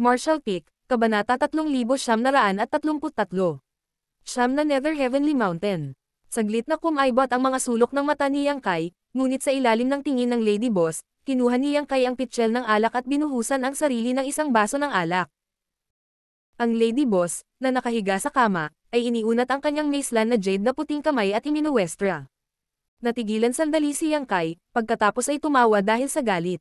Martial Peak, Kabanata 3933. Siyam na Nether Heavenly Mountain. Saglit na kumaibot ang mga sulok ng mata ni Yang Kai, ngunit sa ilalim ng tingin ng Lady Boss, kinuha ni Yang Kai ang pitchel ng alak at binuhusan ang sarili ng isang baso ng alak. Ang Lady Boss, na nakahiga sa kama, ay iniunat ang kanyang macelan na jade na puting kamay at iminuwestra. Natigilan sandali si Yang Kai, pagkatapos ay tumawa dahil sa galit.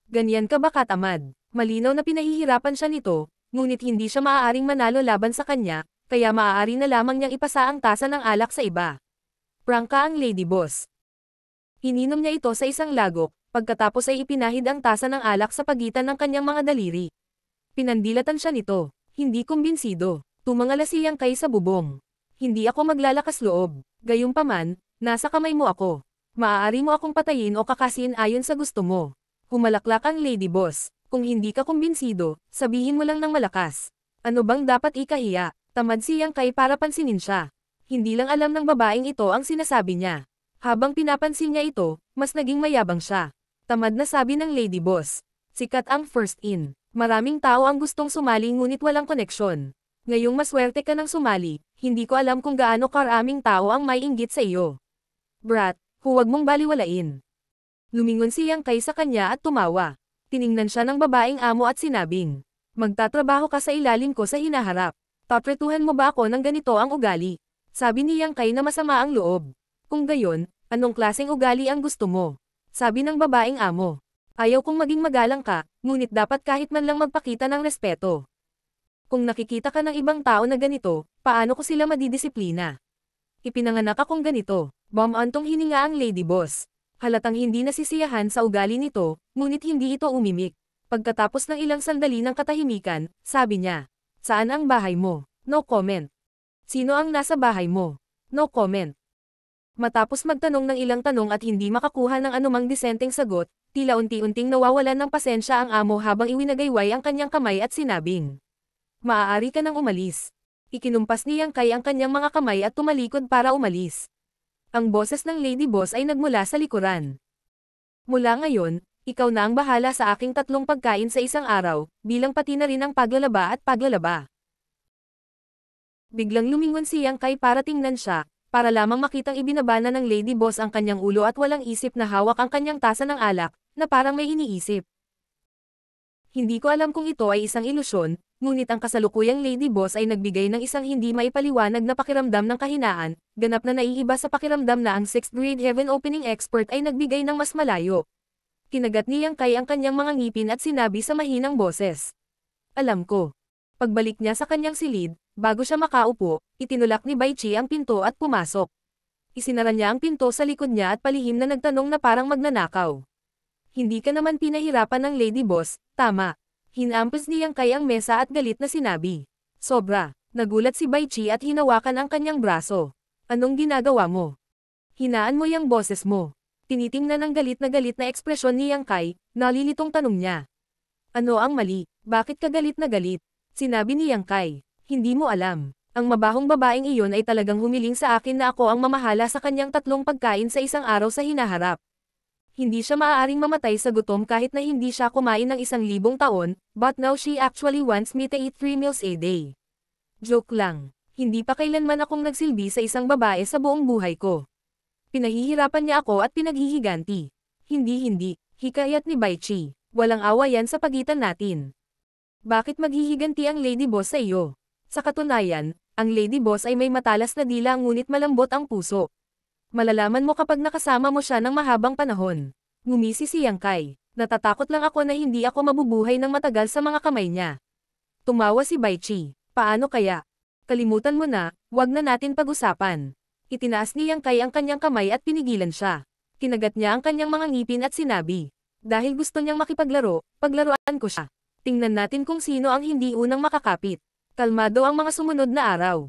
Ganyan ka ba katamad? Malinaw na pinahihirapan siya nito, ngunit hindi siya maaaring manalo laban sa kanya, kaya maaari na lamang niyang ipasa ang tasa ng alak sa iba. Prangka ang Lady Boss. Ininom niya ito sa isang lagok, pagkatapos ay ipinahid ang tasa ng alak sa pagitan ng kanyang mga daliri. Pinandilatan siya nito. Hindi kumbinsido. Tumangala si Yang Kai sa bubong. Hindi ako maglalakas loob. Gayunpaman, nasa kamay mo ako. Maaari mo akong patayin o kakasin ayon sa gusto mo. Humalaklak ang Lady Boss. Kung hindi ka kumbinsido, sabihin mo lang ng malakas. Ano bang dapat ikahiya? Tamad si Yang Kai para pansinin siya. Hindi lang alam ng babaeng ito ang sinasabi niya. Habang pinapansin niya ito, mas naging mayabang siya. Tamad na sabi ng Lady Boss. Sikat ang first in. Maraming tao ang gustong sumali ngunit walang koneksyon. Ngayong maswerte ka ng sumali, hindi ko alam kung gaano karaming tao ang may inggit sa iyo. Brat, huwag mong baliwalain. Lumingon si Yang Kai sa kanya at tumawa. Tiningnan siya ng babaeng amo at sinabing, magtatrabaho ka sa ilalim ko sa hinaharap. Tatretuhan mo ba ako ng ganito ang ugali? Sabi ni Yang Kai na masama ang loob. Kung gayon, anong klaseng ugali ang gusto mo? Sabi ng babaeng amo. Ayaw kong maging magalang ka, ngunit dapat kahit man lang magpakita ng respeto. Kung nakikita ka ng ibang tao na ganito, paano ko sila madidisiplina? Ipinanganak akong ganito. Bumantong hininga ang Lady Boss. Halatang hindi nasisiyahan sa ugali nito, ngunit hindi ito umimik. Pagkatapos ng ilang sandali ng katahimikan, sabi niya, saan ang bahay mo? No comment. Sino ang nasa bahay mo? No comment. Matapos magtanong ng ilang tanong at hindi makakuha ng anumang disenteng sagot, tila unti-unting nawawalan ng pasensya ang amo habang iwinagayway ang kanyang kamay at sinabing, maaari ka nang umalis. Ikinumpas ni Yang Kai ang kanyang mga kamay at tumalikod para umalis. Ang boses ng Lady Boss ay nagmula sa likuran. Mula ngayon, ikaw na ang bahala sa aking 3 pagkain sa isang araw, bilang pati na rin ang paglalaba at paglalaba. Biglang lumingon si Yang Kai para tingnan siya, para lamang makitang ibinabana ng Lady Boss ang kanyang ulo at walang isip na hawak ang kanyang tasa ng alak, na parang may iniisip. Hindi ko alam kung ito ay isang ilusyon, ngunit ang kasalukuyang Lady Boss ay nagbigay ng isang hindi maipaliwanag na pakiramdam ng kahinaan, ganap na naiiba sa pakiramdam na ang 6th grade heaven opening expert ay nagbigay ng mas malayo. Kinagat ni Yang Kai ang kanyang mga ngipin at sinabi sa mahinang boses. Alam ko. Pagbalik niya sa kanyang silid, bago siya makaupo, itinulak ni Bai Chi ang pinto at pumasok. Isinara niya ang pinto sa likod niya at palihim na nagtanong na parang magnanakaw. Hindi ka naman pinahirapan ng Lady Boss, tama. Hinampas ni Yang Kai ang mesa at galit na sinabi. Sobra. Nagulat si Bai Chi at hinawakan ang kanyang braso. Anong ginagawa mo? Hinaan mo yung boses mo. Tinitingnan ng galit na ekspresyon ni Yang Kai, nalilitong tanong niya. Ano ang mali? Bakit ka galit na galit? Sinabi ni Yang Kai. Hindi mo alam. Ang mabahong babaeng iyon ay talagang humiling sa akin na ako ang mamahala sa kanyang 3 pagkain sa isang araw sa hinaharap. Hindi siya maaaring mamatay sa gutom kahit na hindi siya kumain ng 1,000 taon, but now she actually wants me to eat 3 meals a day. Joke lang. Hindi pa kailanman akong nagsilbi sa isang babae sa buong buhay ko. Pinahihirapan niya ako at pinaghihiganti. Hindi, hikayat ni Bai Chi. Walang awa yan sa pagitan natin. Bakit maghihiganti ang Lady Boss sa iyo? Sa katunayan, ang Lady Boss ay may matalas na dila ngunit malambot ang puso. Malalaman mo kapag nakasama mo siya ng mahabang panahon. Ngumisi si Yang Kai. Natatakot lang ako na hindi ako mabubuhay ng matagal sa mga kamay niya. Tumawa si Bai Chi. Paano kaya? Kalimutan mo na, wag na natin pag-usapan. Itinaas ni Yang Kai ang kanyang kamay at pinigilan siya. Kinagat niya ang kanyang mga ngipin at sinabi. Dahil gusto niyang makipaglaro, paglaruan ko siya. Tingnan natin kung sino ang hindi unang makakapit. Kalmado ang mga sumunod na araw.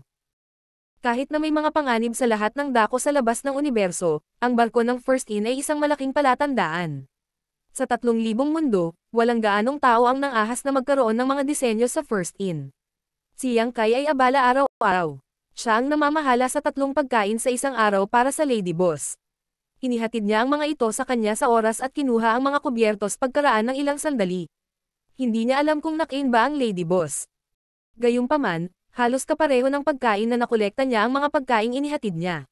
Kahit na may mga panganib sa lahat ng dako sa labas ng universo, ang barko ng First In ay isang malaking palatandaan. Sa 3,000 mundo, walang gaanong tao ang nangahas na magkaroon ng mga disenyo sa First In. Si Yang Kai ay abala araw-araw. Siya ang namamahala sa 3 pagkain sa isang araw para sa Lady Boss. Inihatid niya ang mga ito sa kanya sa oras at kinuha ang mga kubyertos pagkaraan ng ilang sandali. Hindi niya alam kung nakain ba ang Lady Boss. Gayunpaman, halos kapareho ng pagkain na nakolekta niya ang mga pagkaing inihatid niya.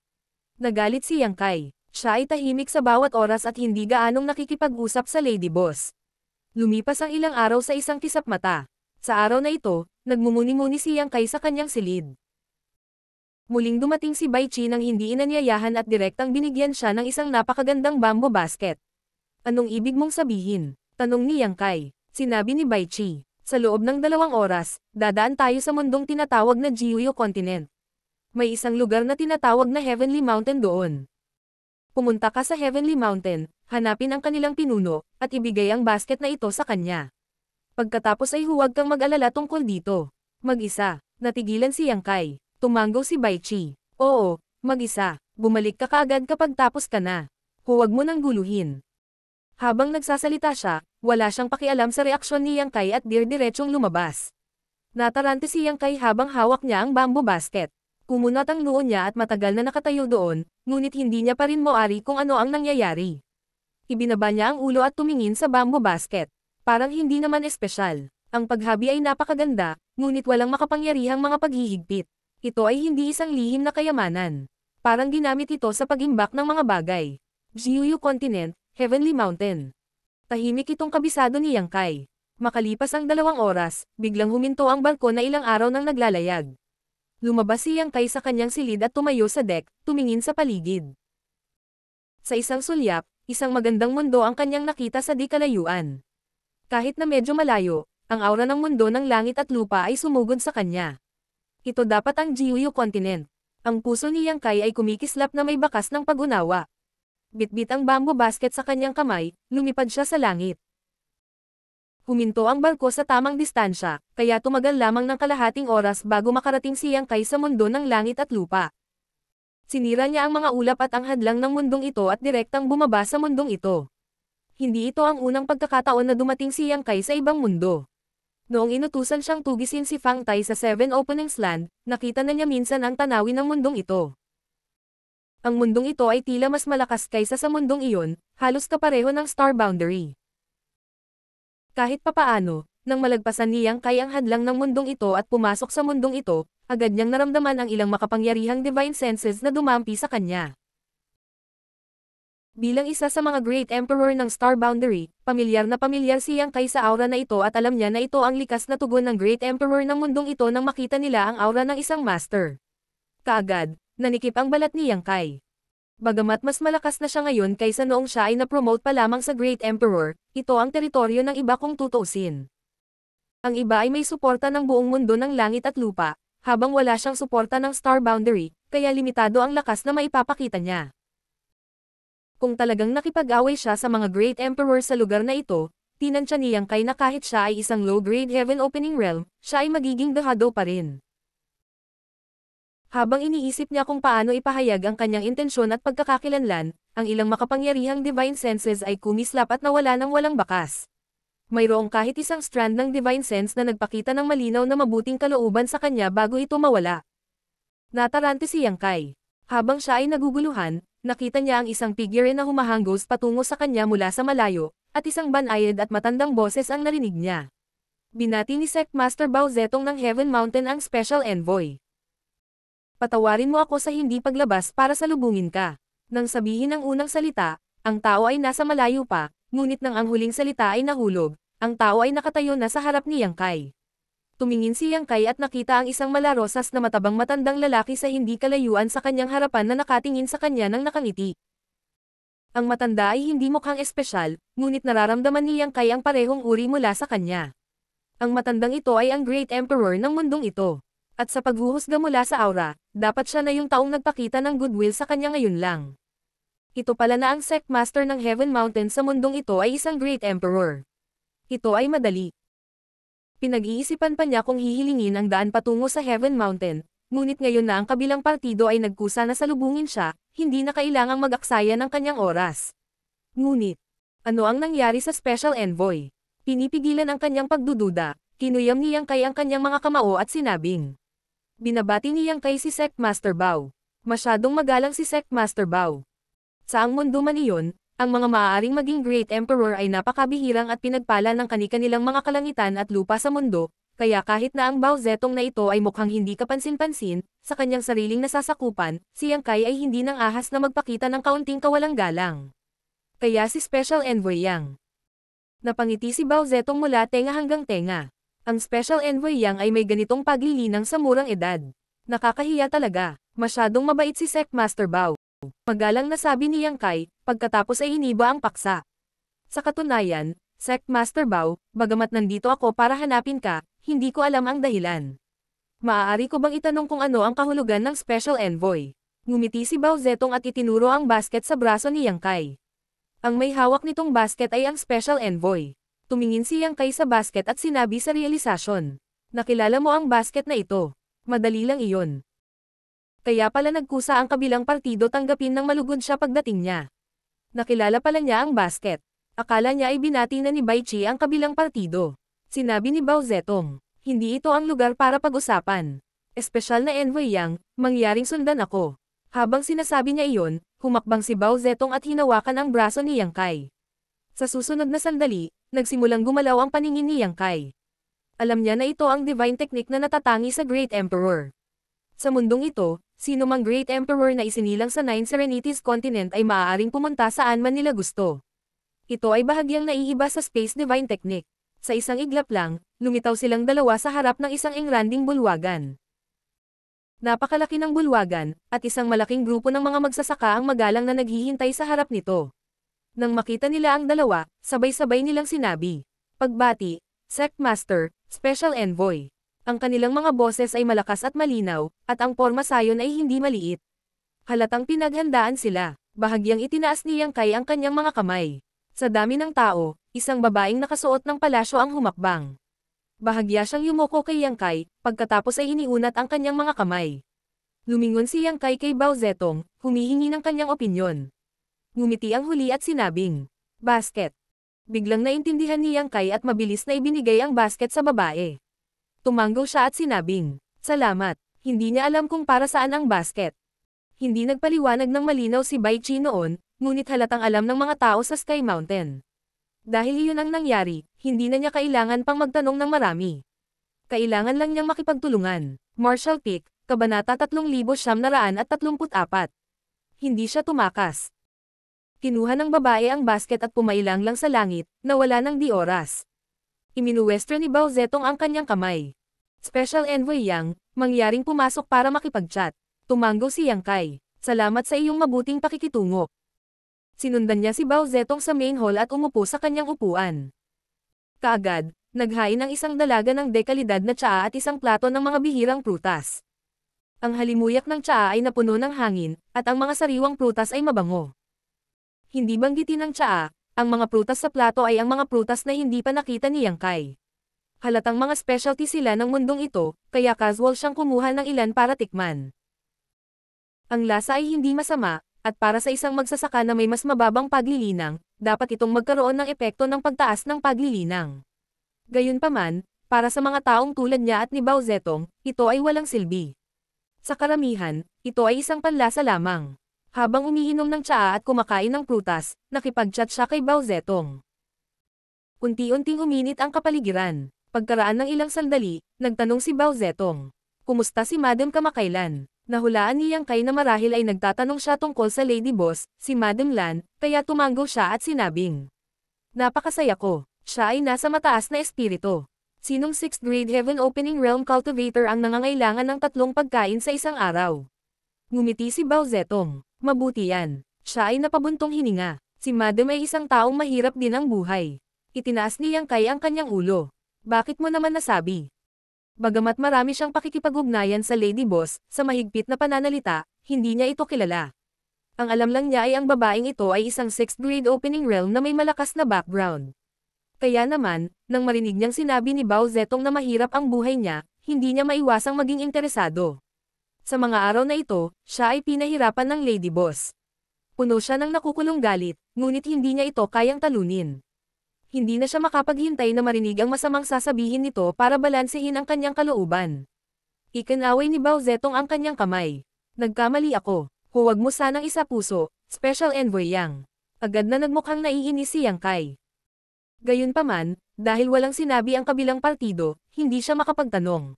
Nagalit si Yang Kai. Siya ay tahimik sa bawat oras at hindi gaanong nakikipag-usap sa Lady Boss. Lumipas ang ilang araw sa isang kisap mata. Sa araw na ito, nagmumuni-muni si Yang Kai sa kanyang silid. Muling dumating si Bai Qi nang hindi inanyayahan at direktang binigyan siya ng isang napakagandang bamboo basket. Anong ibig mong sabihin? Tanong ni Yang Kai. Sinabi ni Bai Qi. Sa loob ng 2 oras, dadaan tayo sa mundong tinatawag na Jiuyo Continent. May isang lugar na tinatawag na Heavenly Mountain doon. Pumunta ka sa Heavenly Mountain, hanapin ang kanilang pinuno, at ibigay ang basket na ito sa kanya. Pagkatapos ay huwag kang mag-alala tungkol dito. Mag-isa. Natigilan si Yang Kai. Tumanggo si Bai Qi. Oo, mag-isa. Bumalik ka kaagad kapag tapos ka na. Huwag mo nang guluhin. Habang nagsasalita siya, wala siyang pakialam sa reaksyon ni Yang Kai at diretsong lumabas. Natarante si Yang Kai habang hawak niya ang bamboo basket. Kumunat ang noo niya at matagal na nakatayo doon, ngunit hindi niya pa rin moari kung ano ang nangyayari. Ibinaba niya ang ulo at tumingin sa bamboo basket. Parang hindi naman espesyal. Ang paghabi ay napakaganda, ngunit walang makapangyarihang mga paghihigpit. Ito ay hindi isang lihim na kayamanan. Parang ginamit ito sa pag-imbak ng mga bagay. Jiuyo Continent, Heavenly Mountain. Tahimik itong kabisado ni Yang Kai. Makalipas ang 2 oras, biglang huminto ang barko na ilang araw nang naglalayag. Lumabas si Yang Kai sa kanyang silid at tumayo sa deck, tumingin sa paligid. Sa isang sulyap, isang magandang mundo ang kanyang nakita sa di kalayuan. Kahit na medyo malayo, ang aura ng mundo ng langit at lupa ay sumugod sa kanya. Ito dapat ang Jiuyo Continent. Ang puso ni Yang Kai ay kumikislap na may bakas ng pag-unawa. Bitbit ang bamboo basket sa kanyang kamay, lumipad siya sa langit. Huminto ang barko sa tamang distansya, kaya tumagal lamang ng kalahating oras bago makarating si Yang Kai sa mundo ng langit at lupa. Sinira niya ang mga ulap at ang hadlang ng mundong ito at direktang bumaba sa mundong ito. Hindi ito ang unang pagkakataon na dumating si Yang Kai sa ibang mundo. Noong inutusan siyang tugisin si Fang Tai sa 7 Openings Land, nakita na niya minsan ang tanawin ng mundong ito. Ang mundong ito ay tila mas malakas kaysa sa mundong iyon, halos kapareho ng Star Boundary. Kahit papaano, nang malagpasan ni Yang Kai ang hadlang ng mundong ito at pumasok sa mundong ito, agad niyang naramdaman ang ilang makapangyarihang divine senses na dumampi sa kanya. Bilang isa sa mga Great Emperor ng Star Boundary, pamilyar si Yang Kai sa aura na ito at alam niya na ito ang likas na tugon ng Great Emperor ng mundong ito nang makita nila ang aura ng isang master. Kaagad, nanikip ang balat ni Yang Kai. Bagamat mas malakas na siya ngayon kaysa noong siya ay na-promote pa lamang sa Great Emperor, ito ang teritoryo ng iba kung tutuusin. Ang iba ay may suporta ng buong mundo ng langit at lupa, habang wala siyang suporta ng Star Boundary, kaya limitado ang lakas na maipapakita niya. Kung talagang nakipag-away siya sa mga Great Emperor sa lugar na ito, tinansya ni Yang Kai na kahit siya ay isang low-grade Heaven Opening Realm, siya ay magiging dehado pa rin. Habang iniisip niya kung paano ipahayag ang kanyang intensyon at pagkakakilanlan, ang ilang makapangyarihang divine senses ay kumislap at nawala ng walang bakas. Mayroong kahit isang strand ng divine sense na nagpakita ng malinaw na mabuting kalooban sa kanya bago ito mawala. Natarante si Yang Kai. Habang siya ay naguguluhan, nakita niya ang isang figure na humahanggos patungo sa kanya mula sa malayo, at isang banayad at matandang boses ang narinig niya. Binati ni Sect Master Bao Zetong ng Heaven Mountain ang Special Envoy. Patawarin mo ako sa hindi paglabas para salubungin ka. Nang sabihin ang unang salita, ang tao ay nasa malayo pa, ngunit nang ang huling salita ay nahulog, ang tao ay nakatayo na sa harap ni Yang Kai. Tumingin si Yang Kai at nakita ang isang malarosas na matabang matandang lalaki sa hindi kalayuan sa kanyang harapan na nakatingin sa kanya ng nakangiti. Ang matanda ay hindi mukhang espesyal, ngunit nararamdaman ni Yang Kai ang parehong uri mula sa kanya. Ang matandang ito ay ang Great Emperor ng mundong ito. At sa paghuhusga mula sa aura, dapat siya na yung taong nagpakita ng goodwill sa kanya ngayon lang. Ito pala na ang Sect Master ng Heaven Mountain sa mundong ito ay isang Great Emperor. Ito ay madali. Pinag-iisipan pa niya kung hihilingin ang daan patungo sa Heaven Mountain, ngunit ngayon na ang kabilang partido ay nagkusa na salubungin siya, hindi na kailangang mag-aksaya ng kanyang oras. Ngunit, ano ang nangyari sa Special Envoy? Pinipigilan ang kanyang pagdududa, kinuyam ni Yang Kai ang kanyang mga kamao at sinabing. Binabati ni Yang Kai si Sect Master Bao. Masyadong magalang si Sect Master Bao. Saang mundo man iyon, ang mga maaaring maging Great Emperor ay napakabihirang at pinagpala ng kani-kanilang mga kalangitan at lupa sa mundo, kaya kahit na ang Bao Zetong na ito ay mukhang hindi kapansin-pansin, sa kanyang sariling nasasakupan, si Yang Kai ay hindi nang ahas na magpakita ng kaunting kawalang galang. Kaya si Special Envoy Yang. Napangiti si Bao Zetong mula tenga hanggang tenga. Ang Special Envoy Yang ay may ganitong paglilinang sa murang edad. Nakakahiya talaga, masyadong mabait si Secmaster Bao. Magalang na sabi ni Yang Kai, pagkatapos ay hiniba ang paksa. Sa katunayan, Secmaster Bao, bagamat nandito ako para hanapin ka, hindi ko alam ang dahilan. Maaari ko bang itanong kung ano ang kahulugan ng Special Envoy? Ngumiti si Bao Zetong at itinuro ang basket sa braso ni Yang Kai. Ang may hawak nitong basket ay ang Special Envoy. Tumingin si Yang Kai sa basket at sinabi sa realisasyon. Nakilala mo ang basket na ito. Madali lang iyon. Kaya pala nagkusa ang kabilang partido tanggapin ng malugod siya pagdating niya. Nakilala pala niya ang basket. Akala niya ay binati na ni Bai Chi ang kabilang partido. Sinabi ni Bao Zetong, hindi ito ang lugar para pag-usapan. Espesyal na Envoy Yang, mangyaring sundan ako. Habang sinasabi niya iyon, humakbang si Bao Zetong at hinawakan ang braso ni Yang Kai. Sa susunod na sandali, nagsimulang gumalaw ang paningin ni Yang Kai. Alam niya na ito ang divine technique na natatangi sa Great Emperor. Sa mundong ito, sino mang Great Emperor na isinilang sa Nine Serenities Continent ay maaaring pumunta saan man nila gusto. Ito ay bahagyang naiiba sa Space Divine Technique. Sa isang iglap lang, lumitaw silang dalawa sa harap ng isang engranding bulwagan. Napakalaki ng bulwagan, at isang malaking grupo ng mga magsasaka ang magalang na naghihintay sa harap nito. Nang makita nila ang dalawa, sabay-sabay nilang sinabi, "Pagbati, Secmaster, Special Envoy." Ang kanilang mga boses ay malakas at malinaw, at ang porma sayon ay hindi maliit. Halatang pinaghandaan sila, bahagyang itinaas ni Yang Kai ang kanyang mga kamay. Sa dami ng tao, isang babaeng nakasuot ng palasyo ang humakbang. Bahagya siyang yumuko kay Yang Kai, pagkatapos ay iniunat ang kanyang mga kamay. Lumingon si Yang Kai kay Bao Zetong, humihingi ng kanyang opinyon. Ngumiti ang huli at sinabing, "Basket." Biglang naintindihan ni Yang Kai at mabilis na ibinigay ang basket sa babae. Tumanggo siya at sinabing, "Salamat." Hindi niya alam kung para saan ang basket. Hindi nagpaliwanag ng malinaw si Bai Chi noon, ngunit halatang alam ng mga tao sa Sky Mountain. Dahil iyon ang nangyari, hindi na niya kailangan pang magtanong ng marami. Kailangan lang niyang makipagtulungan. Marshall Peak, Kabanata 3934. Hindi siya tumakas. Kinuha ng babae ang basket at pumailang lang sa langit, na wala ng di oras. Iminuwestro ni Bao Zetong ang kanyang kamay. Special Envoy Yang, mangyaring pumasok para makipag-chat. Tumanggo si Yang Kai. Salamat sa iyong mabuting pakikitungo. Sinundan niya si Bao Zetong sa main hall at umupo sa kanyang upuan. Kaagad, naghain ang isang dalaga ng dekalidad na tsaa at isang plato ng mga bihirang prutas. Ang halimuyak ng tsaa ay napuno ng hangin, at ang mga sariwang prutas ay mabango. Hindi banggitin ng tsaa, ang mga prutas sa plato ay ang mga prutas na hindi pa nakita ni Yang Kai. Halatang mga specialty sila ng mundong ito, kaya casual siyang kumuha ng ilan para tikman. Ang lasa ay hindi masama, at para sa isang magsasaka na may mas mababang paglilinang, dapat itong magkaroon ng epekto ng pagtaas ng paglilinang. Gayunpaman, para sa mga taong tulad niya at ni Bao Zetong, ito ay walang silbi. Sa karamihan, ito ay isang panlasa lamang. Habang umiinom ng tsaa at kumakain ng prutas, nakipag-chat siya kay Bao Zetong. Unti-unting uminit ang kapaligiran. Pagkaraan ng ilang sandali, nagtanong si Bao Zetong, "Kumusta si Madam kamakailan?" Nahulaan ni Yang Kai na marahil ay nagtatanong siya tungkol sa Lady Boss, si Madam Lan, kaya tumanggo siya at sinabing, "Napakasaya ko, siya ay nasa mataas na espiritu. Sinong 6th grade Heaven Opening Realm Cultivator ang nangangailangan ng 3 pagkain sa isang araw?" Ngumiti si Bao Zetong. "Mabuti yan." Siya ay napabuntong hininga. Si Madam ay isang taong mahirap din ang buhay. Itinaas ni Yang Kai ang kanyang ulo. "Bakit mo naman nasabi?" Bagamat marami siyang pakikipag-ugnayan sa Lady Boss, sa mahigpit na pananalita, hindi niya ito kilala. Ang alam lang niya ay ang babaeng ito ay isang 6th grade opening realm na may malakas na background. Kaya naman, nang marinig niyang sinabi ni Bao Zetong na mahirap ang buhay niya, hindi niya maiwasang maging interesado. Sa mga araw na ito, siya ay pinahirapan ng Lady Boss. Puno siya ng nakukulong galit, ngunit hindi niya ito kayang talunin. Hindi na siya makapaghintay na marinig ang masamang sasabihin nito para balansehin ang kanyang kalooban. Ikinaway ni Bao Zetong ang kanyang kamay. "Nagkamali ako. Huwag mo sanang isapuso, Special Envoy Yang." Agad na nagmukhang naiinis si Yang Kai. Gayunpaman, dahil walang sinabi ang kabilang partido, hindi siya makapagtanong.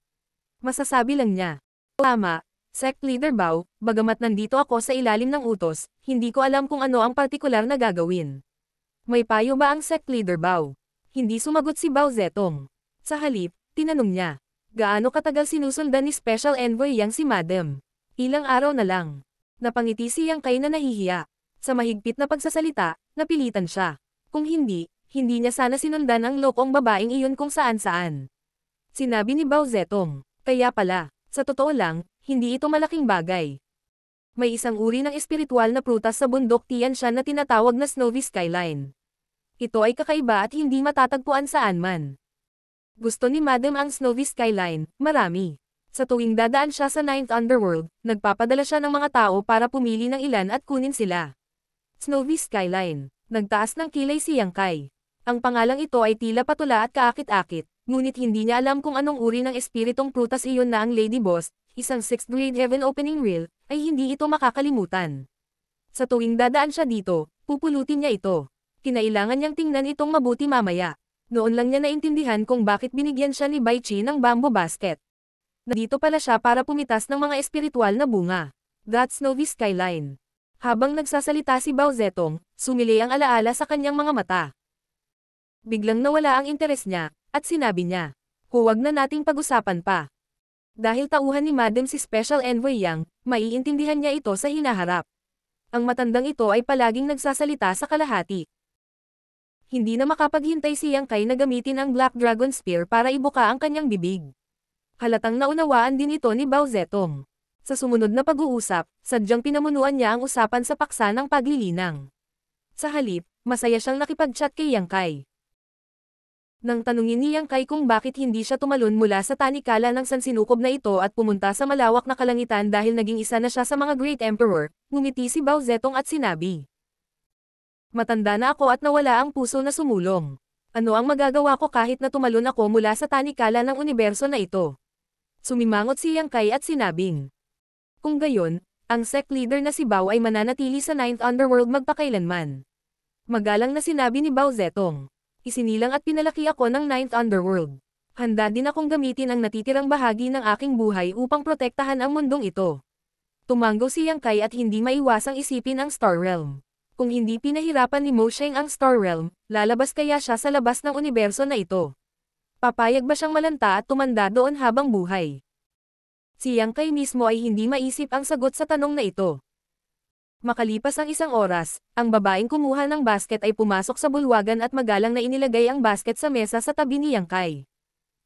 Masasabi lang niya, tama, Sect Leader Bao, bagamat nandito ako sa ilalim ng utos, hindi ko alam kung ano ang partikular na gagawin. May payo ba ang Sect Leader Bao? Hindi sumagot si Bao Zetong. Sa halip, tinanong niya, gaano katagal sinusundan ni Special Envoy Yang si Madam? Ilang araw na lang. Napangiti si Yang Kai na nahihiya. Sa mahigpit na pagsasalita, napilitan siya. Kung hindi niya sana sinundan ang lokong babaeng iyon kung saan-saan. Sinabi ni Bao Zetong, kaya pala, sa totoo lang, hindi ito malaking bagay. May isang uri ng espiritual na prutas sa bundok Tianshan na tinatawag na Snowy Skyline. Ito ay kakaiba at hindi matatagpuan saan man. Gusto ni Madam ang Snowy Skyline, marami. Sa tuwing dadaan siya sa Ninth Underworld, nagpapadala siya ng mga tao para pumili ng ilan at kunin sila. Snowy Skyline. Nagtaas ng kilay si Yang Kai. Ang pangalang ito ay tila patula at kaakit-akit, ngunit hindi niya alam kung anong uri ng espiritong prutas iyon na ang Lady Boss, isang 6th grade heaven opening reel, ay hindi ito makakalimutan. Sa tuwing dadaan siya dito, pupulutin niya ito. Kinailangan niyang tingnan itong mabuti mamaya. Noon lang niya naintindihan kung bakit binigyan siya ni Bai Chi ng bamboo basket. Nandito pala siya para pumitas ng mga espiritual na bunga. That's Snowy Skyline. Habang nagsasalita si Bao Zetong, sumilay ang alaala sa kanyang mga mata. Biglang nawala ang interes niya, at sinabi niya, huwag na nating pag-usapan pa. Dahil tauhan ni Madam si Special Envoy Yang, maiintindihan niya ito sa hinaharap. Ang matandang ito ay palaging nagsasalita sa kalahati. Hindi na makapaghintay si Yang Kai na gamitin ang Black Dragon Spear para ibuka ang kanyang bibig. Halatang naunawaan din ito ni Bao Zetong. Sa sumunod na pag-uusap, sadyang pinamunuan niya ang usapan sa paksa ng paglilinang. Sa halip, masaya siyang nakipag-chat kay Yang Kai. Nang tanungin ni Yang Kai kung bakit hindi siya tumalon mula sa tanikala ng sansinukob na ito at pumunta sa malawak na kalangitan dahil naging isa na siya sa mga Great Emperor, ngumiti si Bao Zetong at sinabi, matanda na ako at nawala ang puso na sumulong. Ano ang magagawa ko kahit na tumalon ako mula sa tanikala ng universo na ito? Sumimangot si Yang Kai at sinabing, kung gayon, ang sect leader na si Bao ay mananatili sa Ninth Underworld magpakailanman. Magalang na sinabi ni Bao Zetong, isinilang at pinalaki ako ng Ninth Underworld. Handa din akong gamitin ang natitirang bahagi ng aking buhay upang protektahan ang mundong ito. Tumango si Yang Kai at hindi maiwasang isipin ang Star Realm. Kung hindi pinahirapan ni Mo Sheng ang Star Realm, lalabas kaya siya sa labas ng universo na ito? Papayag ba siyang malanta at tumanda doon habang buhay? Si Yang Kai mismo ay hindi maisip ang sagot sa tanong na ito. Makalipas ang isang oras, ang babaeng kumuha ng basket ay pumasok sa bulwagan at magalang na inilagay ang basket sa mesa sa tabi ni Yang Kai.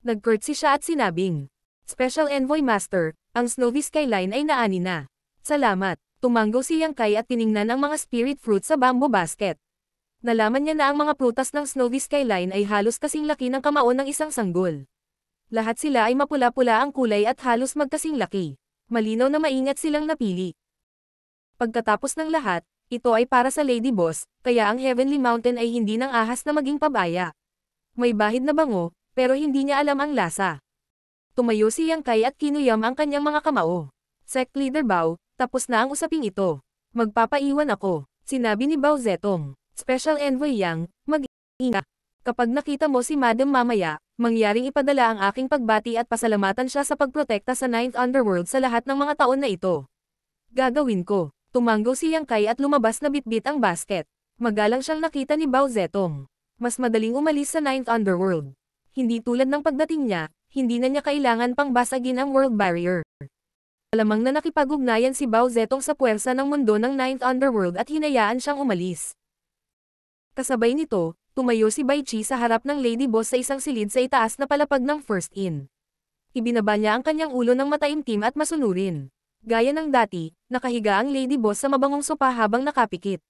Nag-curtsy siya at sinabing, Special Envoy Master, ang Snowy Skyline ay naani na. Salamat. Tumango si Yang Kai at tiningnan ang mga spirit fruit sa bamboo basket. Nalaman niya na ang mga prutas ng Snowy Skyline ay halos kasing laki ng kamao ng isang sanggol. Lahat sila ay mapula-pula ang kulay at halos magkasing laki. Malinaw na maingat silang napili. Pagkatapos ng lahat, ito ay para sa Lady Boss, kaya ang Heavenly Mountain ay hindi nang ahas na maging pabaya. May bahid na bango, pero hindi niya alam ang lasa. Tumayo si Yang Kai at kinuyam ang kanyang mga kamao. Sect Leader Bao, tapos na ang usaping ito. Magpapaiwan ako, sinabi ni Bao Zetong. Special Envoy Yang, mag-ingat. Kapag nakita mo si Madam mamaya, mangyaring ipadala ang aking pagbati at pasalamatan siya sa pagprotekta sa Ninth Underworld sa lahat ng mga taon na ito. Gagawin ko. Tumango si Yang Kai at lumabas na bitbit ang basket. Magalang siyang nakita ni Bao Zetong. Mas madaling umalis sa Ninth Underworld. Hindi tulad ng pagdating niya, hindi na niya kailangan pang basagin ang World Barrier. Alamang na nakipag-ugnayan si Bao Zetong sa puwersa ng mundo ng Ninth Underworld at hinayaan siyang umalis. Kasabay nito, tumayo si Bai Chi sa harap ng Lady Boss sa isang silid sa itaas na palapag ng First Inn. Ibinaba niya ang kanyang ulo ng mataimtim at masunurin. Gaya ng dati, nakahiga ang Lady Boss sa mabangong sopa habang nakapikit.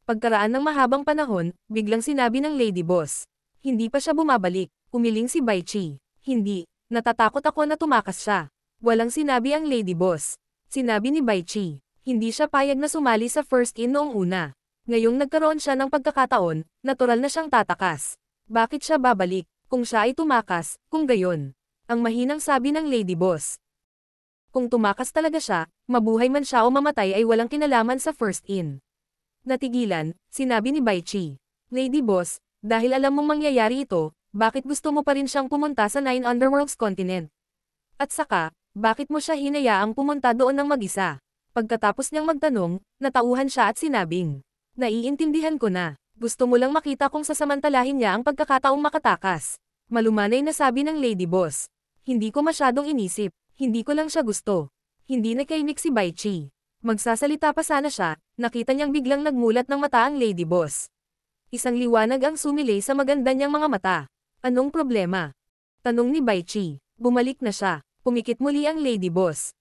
Pagkaraan ng mahabang panahon, biglang sinabi ng Lady Boss. Hindi pa siya bumabalik, umiling si Bai Chi. Hindi, natatakot ako na tumakas siya. Walang sinabi ang Lady Boss. Sinabi ni Bai Chi. Hindi siya payag na sumali sa First Inn noong una. Ngayong nagkaroon siya ng pagkakataon, natural na siyang tatakas. Bakit siya babalik, kung siya ay tumakas, kung gayon? Ang mahinang sabi ng Lady Boss. Kung tumakas talaga siya, mabuhay man siya o mamatay ay walang kinalaman sa First Inn. Natigilan, sinabi ni Bai Chi. Lady Boss, dahil alam mong mangyayari ito, bakit gusto mo pa rin siyang pumunta sa Nine Underworlds continent? At saka, bakit mo siya hinayaang pumunta doon ng mag-isa? Pagkatapos niyang magtanong, natauhan siya at sinabing, naiintindihan ko na, gusto mo lang makita kung sasamantalahin niya ang pagkakataong makatakas. Malumanay na sabi ng Lady Boss. Hindi ko masyadong inisip, hindi ko lang siya gusto. Hindi nakaimik si Bai Chi. Magsasalita pa sana siya, nakita niyang biglang nagmulat ng mata ang Lady Boss. Isang liwanag ang sumilay sa maganda niyang mga mata. Anong problema? Tanong ni Bai Chi. Bumalik na siya. Pumikit muli ang Lady Boss.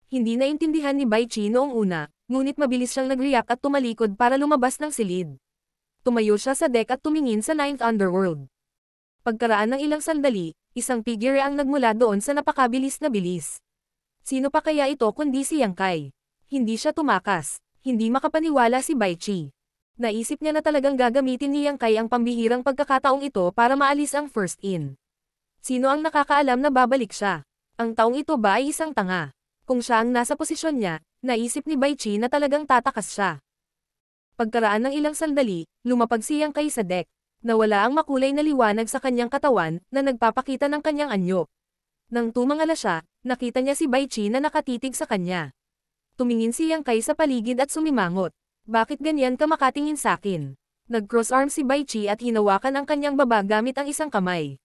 Hindi naintindihan ni Bai Chi noong una, ngunit mabilis siyang nag-react at tumalikod para lumabas ng silid. Tumayo siya sa deck at tumingin sa Ninth Underworld. Pagkaraan ng ilang sandali, isang figure ang nagmula doon sa napakabilis na bilis. Sino pa kaya ito kundi si Yang Kai? Hindi siya tumakas. Hindi makapaniwala si Bai Chi. Naisip niya na talagang gagamitin ni Yang Kai ang pambihirang pagkakataong ito para maalis ang first in. Sino ang nakakaalam na babalik siya? Ang taong ito ba ay isang tanga? Kung siya ang nasa posisyon niya, naisip ni Bai Chi na talagang tatakas siya. Pagkaraan ng ilang sandali, lumapag si Yang Kai sa deck. Nawala ang makulay na liwanag sa kanyang katawan na nagpapakita ng kanyang anyo. Nang tumangala siya, nakita niya si Bai Chi na nakatitig sa kanya. Tumingin si Yang Kai sa paligid at sumimangot. Bakit ganyan ka makatingin sakin? Nag-cross arm si Bai Chi at hinawakan ang kanyang baba gamit ang isang kamay.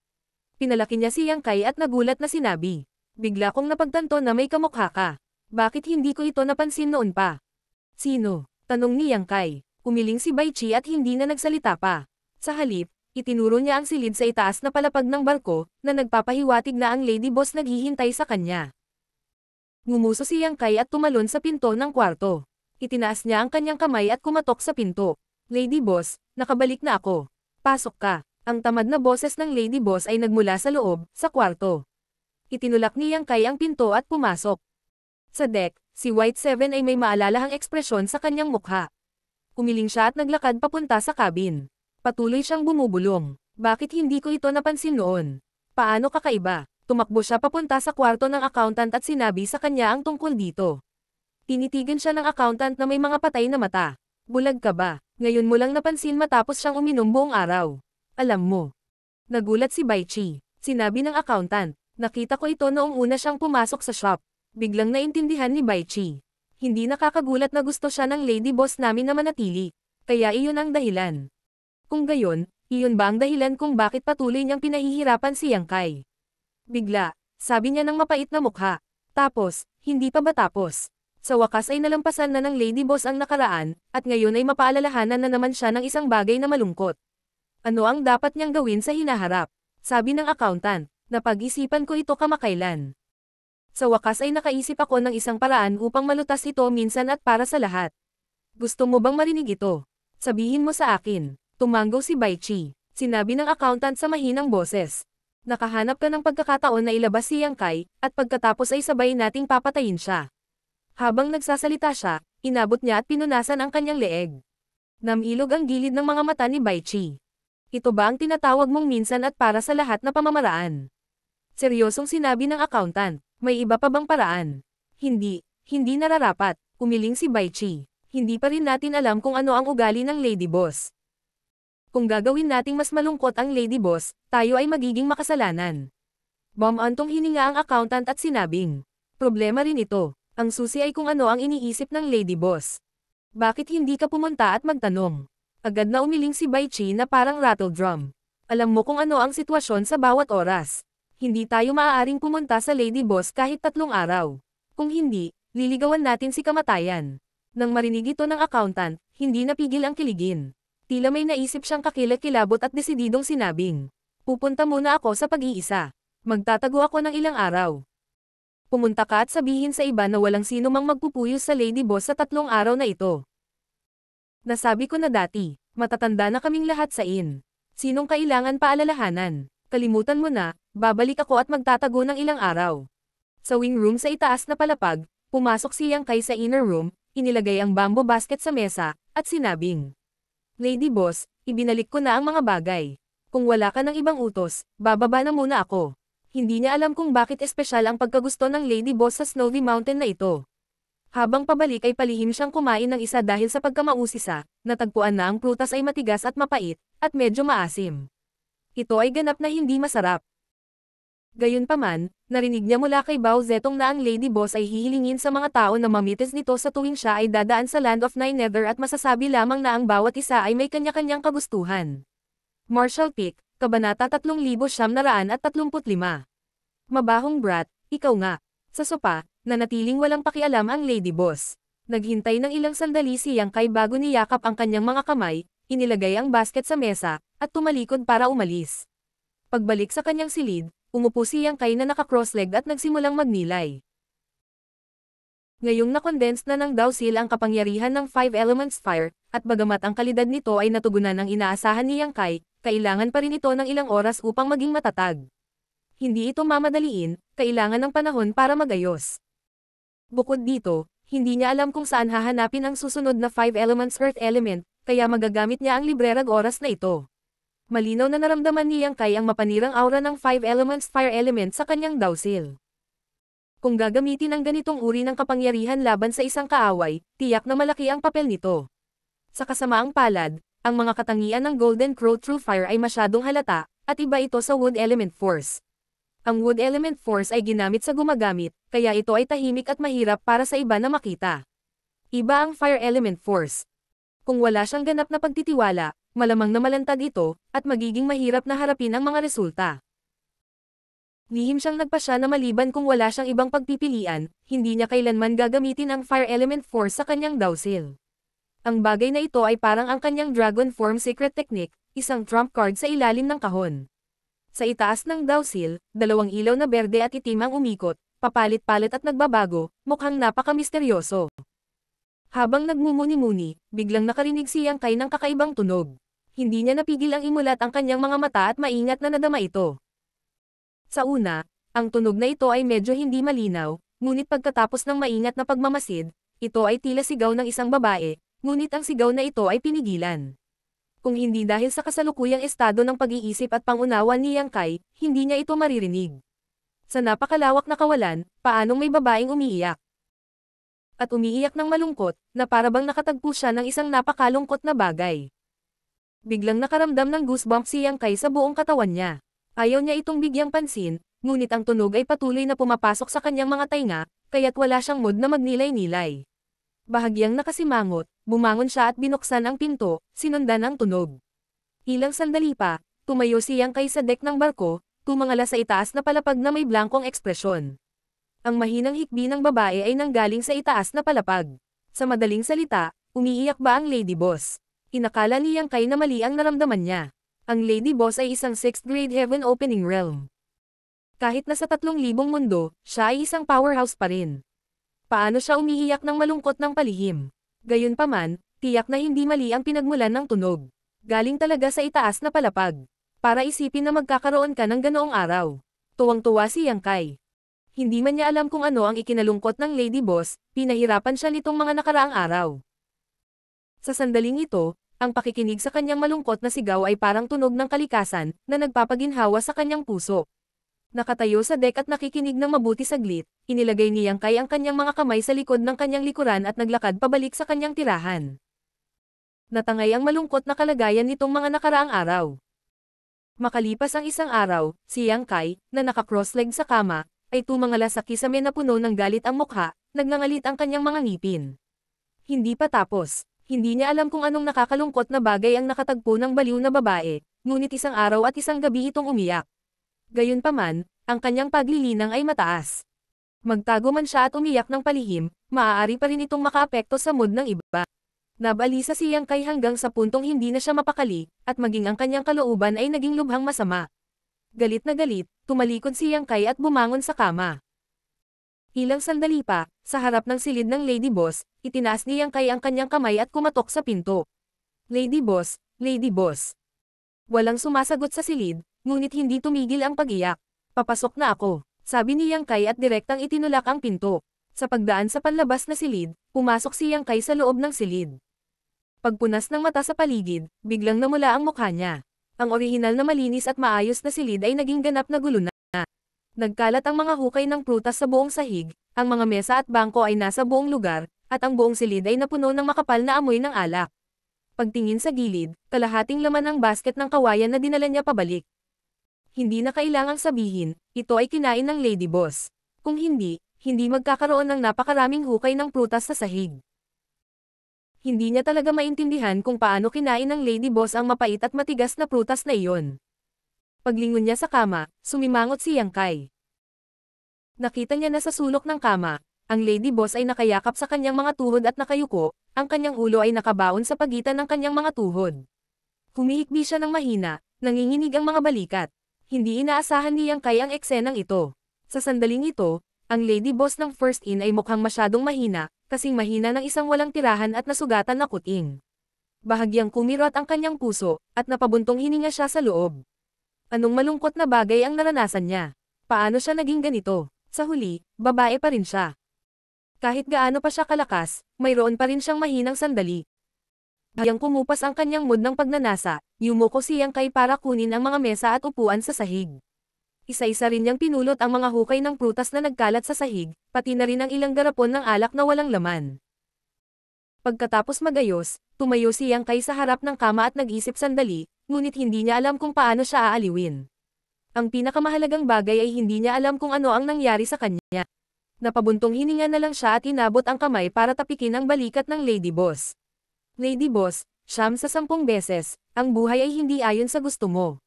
Pinalaki niya si Yang Kai at nagulat na sinabi. Bigla kong napagtanto na may kamukha ka. Bakit hindi ko ito napansin noon pa? Sino? Tanong ni Yang Kai. Umiling si Bai Chi at hindi na nagsalita pa. Sa halip, itinuro niya ang silid sa itaas na palapag ng barko, na nagpapahiwatig na ang Lady Boss naghihintay sa kanya. Ngumuso si Yang Kai at tumalon sa pinto ng kwarto. Itinaas niya ang kanyang kamay at kumatok sa pinto. Lady Boss, nakabalik na ako. Pasok ka. Ang tamad na boses ng Lady Boss ay nagmula sa loob, sa kwarto. Itinulak ni Yang Kai ang pinto at pumasok. Sa deck, si White Seven ay may maalalahang ekspresyon sa kanyang mukha. Umiling siya at naglakad papunta sa cabin. Patuloy siyang bumubulong. Bakit hindi ko ito napansin noon? Paano kakaiba? Tumakbo siya papunta sa kwarto ng accountant at sinabi sa kanya ang tungkol dito. Tinitigan siya ng accountant na may mga patay na mata. Bulag ka ba? Ngayon mo lang napansin matapos siyang uminom buong araw. Alam mo. Nagulat si Bai Chi. Sinabi ng accountant. Nakita ko ito noong una siyang pumasok sa shop. Biglang naintindihan ni Bai Chi. Hindi nakakagulat na gusto siya ng Lady Boss namin na manatili. Kaya iyon ang dahilan. Kung gayon, iyon ba ang dahilan kung bakit patuloy niyang pinahihirapan si Yang Kai? Bigla, sabi niya ng mapait na mukha. Tapos, hindi pa ba tapos? Sa wakas ay nalampasan na ng Lady Boss ang nakaraan, at ngayon ay mapaalalahanan na naman siya ng isang bagay na malungkot. Ano ang dapat niyang gawin sa hinaharap? Sabi ng accountant. Napag-isipan ko ito kamakailan. Sa wakas ay nakaisip ako ng isang paraan upang malutas ito minsan at para sa lahat. Gusto mo bang marinig ito? Sabihin mo sa akin. Tumanggaw si Bai Chi. Sinabi ng accountant sa mahinang boses. Nakahanap ka ng pagkakataon na ilabas si Yang Kai, at pagkatapos ay sabay nating papatayin siya. Habang nagsasalita siya, inabot niya at pinunasan ang kanyang leeg. Namilog ang gilid ng mga mata ni Bai Chi. Ito ba ang tinatawag mong minsan at para sa lahat na pamamaraan? Seryosong sinabi ng accountant, may iba pa bang paraan? Hindi nararapat, umiling si Bai Chi. Hindi pa rin natin alam kung ano ang ugali ng Lady Boss. Kung gagawin nating mas malungkot ang Lady Boss, tayo ay magiging makasalanan. Bumantong hininga ang accountant at sinabing, problema rin ito. Ang susi ay kung ano ang iniisip ng Lady Boss. Bakit hindi ka pumunta at magtanong? Agad na umiling si Bai Chi na parang rattle drum. Alam mo kung ano ang sitwasyon sa bawat oras. Hindi tayo maaaring pumunta sa Lady Boss kahit 3 araw. Kung hindi, liligawan natin si kamatayan. Nang marinig ito ng accountant, hindi napigil ang kiligin. Tila may naisip siyang kakilakilabot at desididong sinabing, pupunta muna ako sa pag-iisa. Magtatago ako ng ilang araw. Pumunta ka at sabihin sa iba na walang sino mang magpupuyos sa Lady Boss sa 3 araw na ito. Nasabi ko na dati, matatanda na kaming lahat sa in. Sinong kailangan paalalahanan? Kalimutan mo na, babalik ako at magtatago ng ilang araw. Sa wing room sa itaas na palapag, pumasok si Yang Kai sa inner room, inilagay ang bamboo basket sa mesa, at sinabing, Lady Boss, ibinalik ko na ang mga bagay. Kung wala ka ng ibang utos, bababa na muna ako. Hindi niya alam kung bakit espesyal ang pagkagusto ng Lady Boss sa Snowy Mountain na ito. Habang pabalik ay palihim siyang kumain ng isa dahil sa pagkamausisa, natagpuan na ang prutas ay matigas at mapait, at medyo maasim. Ito ay ganap na hindi masarap. Gayunpaman, narinig niya mula kay Bao Zetong na ang Lady Boss ay hihilingin sa mga tao na mamitis nito sa tuwing siya ay dadaan sa Land of Nine Nether at masasabi lamang na ang bawat isa ay may kanya-kanyang kagustuhan. Marshall Pick, Kabanata 3935. Mabahong brat, ikaw nga. Sa sopa, nanatiling walang pakialam ang Lady Boss. Naghintay ng ilang sandali si Yang Kai bago niyakap ang kanyang mga kamay, inilagay ang basket sa mesa, at tumalikod para umalis. Pagbalik sa kanyang silid, umupo si Yang Kai na naka-cross-legged at nagsimulang magnilay. Ngayong na-condense na ng Dowsil ang kapangyarihan ng Five Elements Fire, at bagamat ang kalidad nito ay natugunan ng inaasahan ni Yang Kai, kailangan pa rin ito ng ilang oras upang maging matatag. Hindi ito mamadaliin, kailangan ng panahon para magayos. Bukod dito, hindi niya alam kung saan hahanapin ang susunod na 5 Elements Earth Element, kaya magagamit niya ang librerag oras na ito. Malinaw na naramdaman ni Yang Kai ang mapanirang aura ng 5 Elements Fire Element sa kanyang Dowsil. Kung gagamitin ang ganitong uri ng kapangyarihan laban sa isang kaaway, tiyak na malaki ang papel nito. Sa kasamaang palad, ang mga katangian ng Golden Crow True Fire ay masyadong halata, at iba ito sa Wood Element Force. Ang Wood Element Force ay ginamit sa gumagamit, kaya ito ay tahimik at mahirap para sa iba na makita. Iba ang Fire Element Force. Kung wala siyang ganap na pagtitiwala, malamang na malantad ito, at magiging mahirap na harapin ang mga resulta. Lihim siyang nagpasya na maliban kung wala siyang ibang pagpipilian, hindi niya kailanman gagamitin ang Fire Element Force sa kanyang Dowsil. Ang bagay na ito ay parang ang kanyang Dragon Form Secret Technique, isang trump card sa ilalim ng kahon. Sa itaas ng Dowsil, dalawang ilaw na berde at itim ang umikot, papalit-palit at nagbabago, mukhang napaka-misteryoso. Habang nagmumuni-muni, biglang nakarinig si Yang Kai ng kakaibang tunog. Hindi niya napigil ang imulat ang kanyang mga mata at maingat na nadama ito. Sa una, ang tunog na ito ay medyo hindi malinaw, ngunit pagkatapos ng maingat na pagmamasid, ito ay tila sigaw ng isang babae, ngunit ang sigaw na ito ay pinigilan. Kung hindi dahil sa kasalukuyang estado ng pag-iisip at pangunawa ni Yang Kai, hindi niya ito maririnig. Sa napakalawak na kawalan, paanong may babaeng umiiyak? At umiiyak ng malungkot, na parabang nakatagpo siya ng isang napakalungkot na bagay. Biglang nakaramdam ng goosebumps si Yang Kai sa buong katawan niya. Ayaw niya itong bigyang pansin, ngunit ang tunog ay patuloy na pumapasok sa kanyang mga tainga, kaya't wala siyang mood na magnilay-nilay. Bahagyang nakasimangot, bumangon siya at binuksan ang pinto, sinundan ang tunog. Ilang sandali pa, tumayo si Yang Kai sa deck ng barko, tumangala sa itaas na palapag na may blankong ekspresyon. Ang mahinang hikbi ng babae ay nanggaling sa itaas na palapag. Sa madaling salita, umiiyak ba ang Lady Boss? Inakala ni Yang Kai na mali ang naramdaman niya. Ang Lady Boss ay isang 6th grade Heaven Opening Realm. Kahit na sa 3,000 mundo, siya ay isang powerhouse pa rin. Paano siya umiiyak ng malungkot ng palihim? Gayunpaman, tiyak na hindi mali ang pinagmulan ng tunog. Galing talaga sa itaas na palapag. Para isipin na magkakaroon ka ng ganoong araw. Tuwang-tuwa si Yang Kai. Hindi man niya alam kung ano ang ikinalungkot ng Lady Boss, pinahirapan siya nitong mga nakaraang araw. Sa sandaling ito, ang pakikinig sa kanyang malungkot na sigaw ay parang tunog ng kalikasan, na nagpapaginhawa sa kanyang puso. Nakatayo sa deck at nakikinig ng mabuti saglit, inilagay ni Yang Kai ang kanyang mga kamay sa likod ng kanyang likuran at naglakad pabalik sa kanyang tirahan. Natangay ang malungkot na kalagayan nitong mga nakaraang araw. Makalipas ang isang araw, si Yang Kai, na naka-cross-leg sa kama, ay tumangala sa kisame na puno ng galit ang mukha, nagngangalit ang kanyang mga ngipin. Hindi pa tapos, hindi niya alam kung anong nakakalungkot na bagay ang nakatagpo ng baliw na babae, ngunit isang araw at isang gabi itong umiyak. Gayunpaman, ang kanyang paglilinang ay mataas. Magtago man siya at umiyak ng palihim, maaari pa rin itong makaapekto sa mood ng iba. Nabalisa si Yang Kai hanggang sa puntong hindi na siya mapakali, at maging ang kanyang kalooban ay naging lubhang masama. Galit na galit, tumalikod si Yang Kai at bumangon sa kama. Ilang sandali pa, sa harap ng silid ng Lady Boss, itinaas ni Yang Kai ang kanyang kamay at kumatok sa pinto. Lady Boss, Lady Boss. Walang sumasagot sa silid, ngunit hindi tumigil ang pag-iyak. Papasok na ako, sabi ni Yang Kai at direktang itinulak ang pinto. Sa pagdaan sa panlabas na silid, pumasok si Yang Kai sa loob ng silid. Pagpunas ng mata sa paligid, biglang namula ang mukha niya. Ang orihinal na malinis at maayos na silid ay naging ganap na gulo na. Nagkalat ang mga hukay ng prutas sa buong sahig, ang mga mesa at bangko ay nasa buong lugar, at ang buong silid ay napuno ng makapal na amoy ng alak. Pagtingin sa gilid, kalahating laman ng basket ng kawayan na dinala niya pabalik. Hindi na kailangang sabihin, ito ay kinain ng Lady Boss. Kung hindi, hindi magkakaroon ng napakaraming hukay ng prutas sa sahig. Hindi niya talaga maintindihan kung paano kinain ng Lady Boss ang mapait at matigas na prutas na iyon. Paglingon niya sa kama, sumimangot si Yang Kai. Nakita niya na sa sulok ng kama, ang Lady Boss ay nakayakap sa kanyang mga tuhod at nakayuko, ang kanyang ulo ay nakabaon sa pagitan ng kanyang mga tuhod. Humihikbi siya ng mahina, nanginginig ang mga balikat. Hindi inaasahan ni Yang Kai ang eksenang ito. Sa sandaling ito, ang Lady Boss ng First In ay mukhang masyadong mahina, kasing mahina ng isang walang tirahan at nasugatan na kuting. Bahagyang kumirot ang kanyang puso, at napabuntong hininga siya sa loob. Anong malungkot na bagay ang naranasan niya? Paano siya naging ganito? Sa huli, babae pa rin siya. Kahit gaano pa siya kalakas, mayroon pa rin siyang mahinang sandali. Hayang kumupas ang kanyang mood ng pagnanasa, yumuko si Yang Kai para kunin ang mga mesa at upuan sa sahig. Isa-isa rin niyang pinulot ang mga hukay ng prutas na nagkalat sa sahig, pati na rin ang ilang garapon ng alak na walang laman. Pagkatapos magayos, tumayo si Yang Kai sa harap ng kama at nag-isip sandali, ngunit hindi niya alam kung paano siya aaliwin. Ang pinakamahalagang bagay ay hindi niya alam kung ano ang nangyari sa kanya. Napabuntong hininga na lang siya at inabot ang kamay para tapikin ang balikat ng Lady Boss. Lady Boss, 9 sa 10 beses, ang buhay ay hindi ayon sa gusto mo.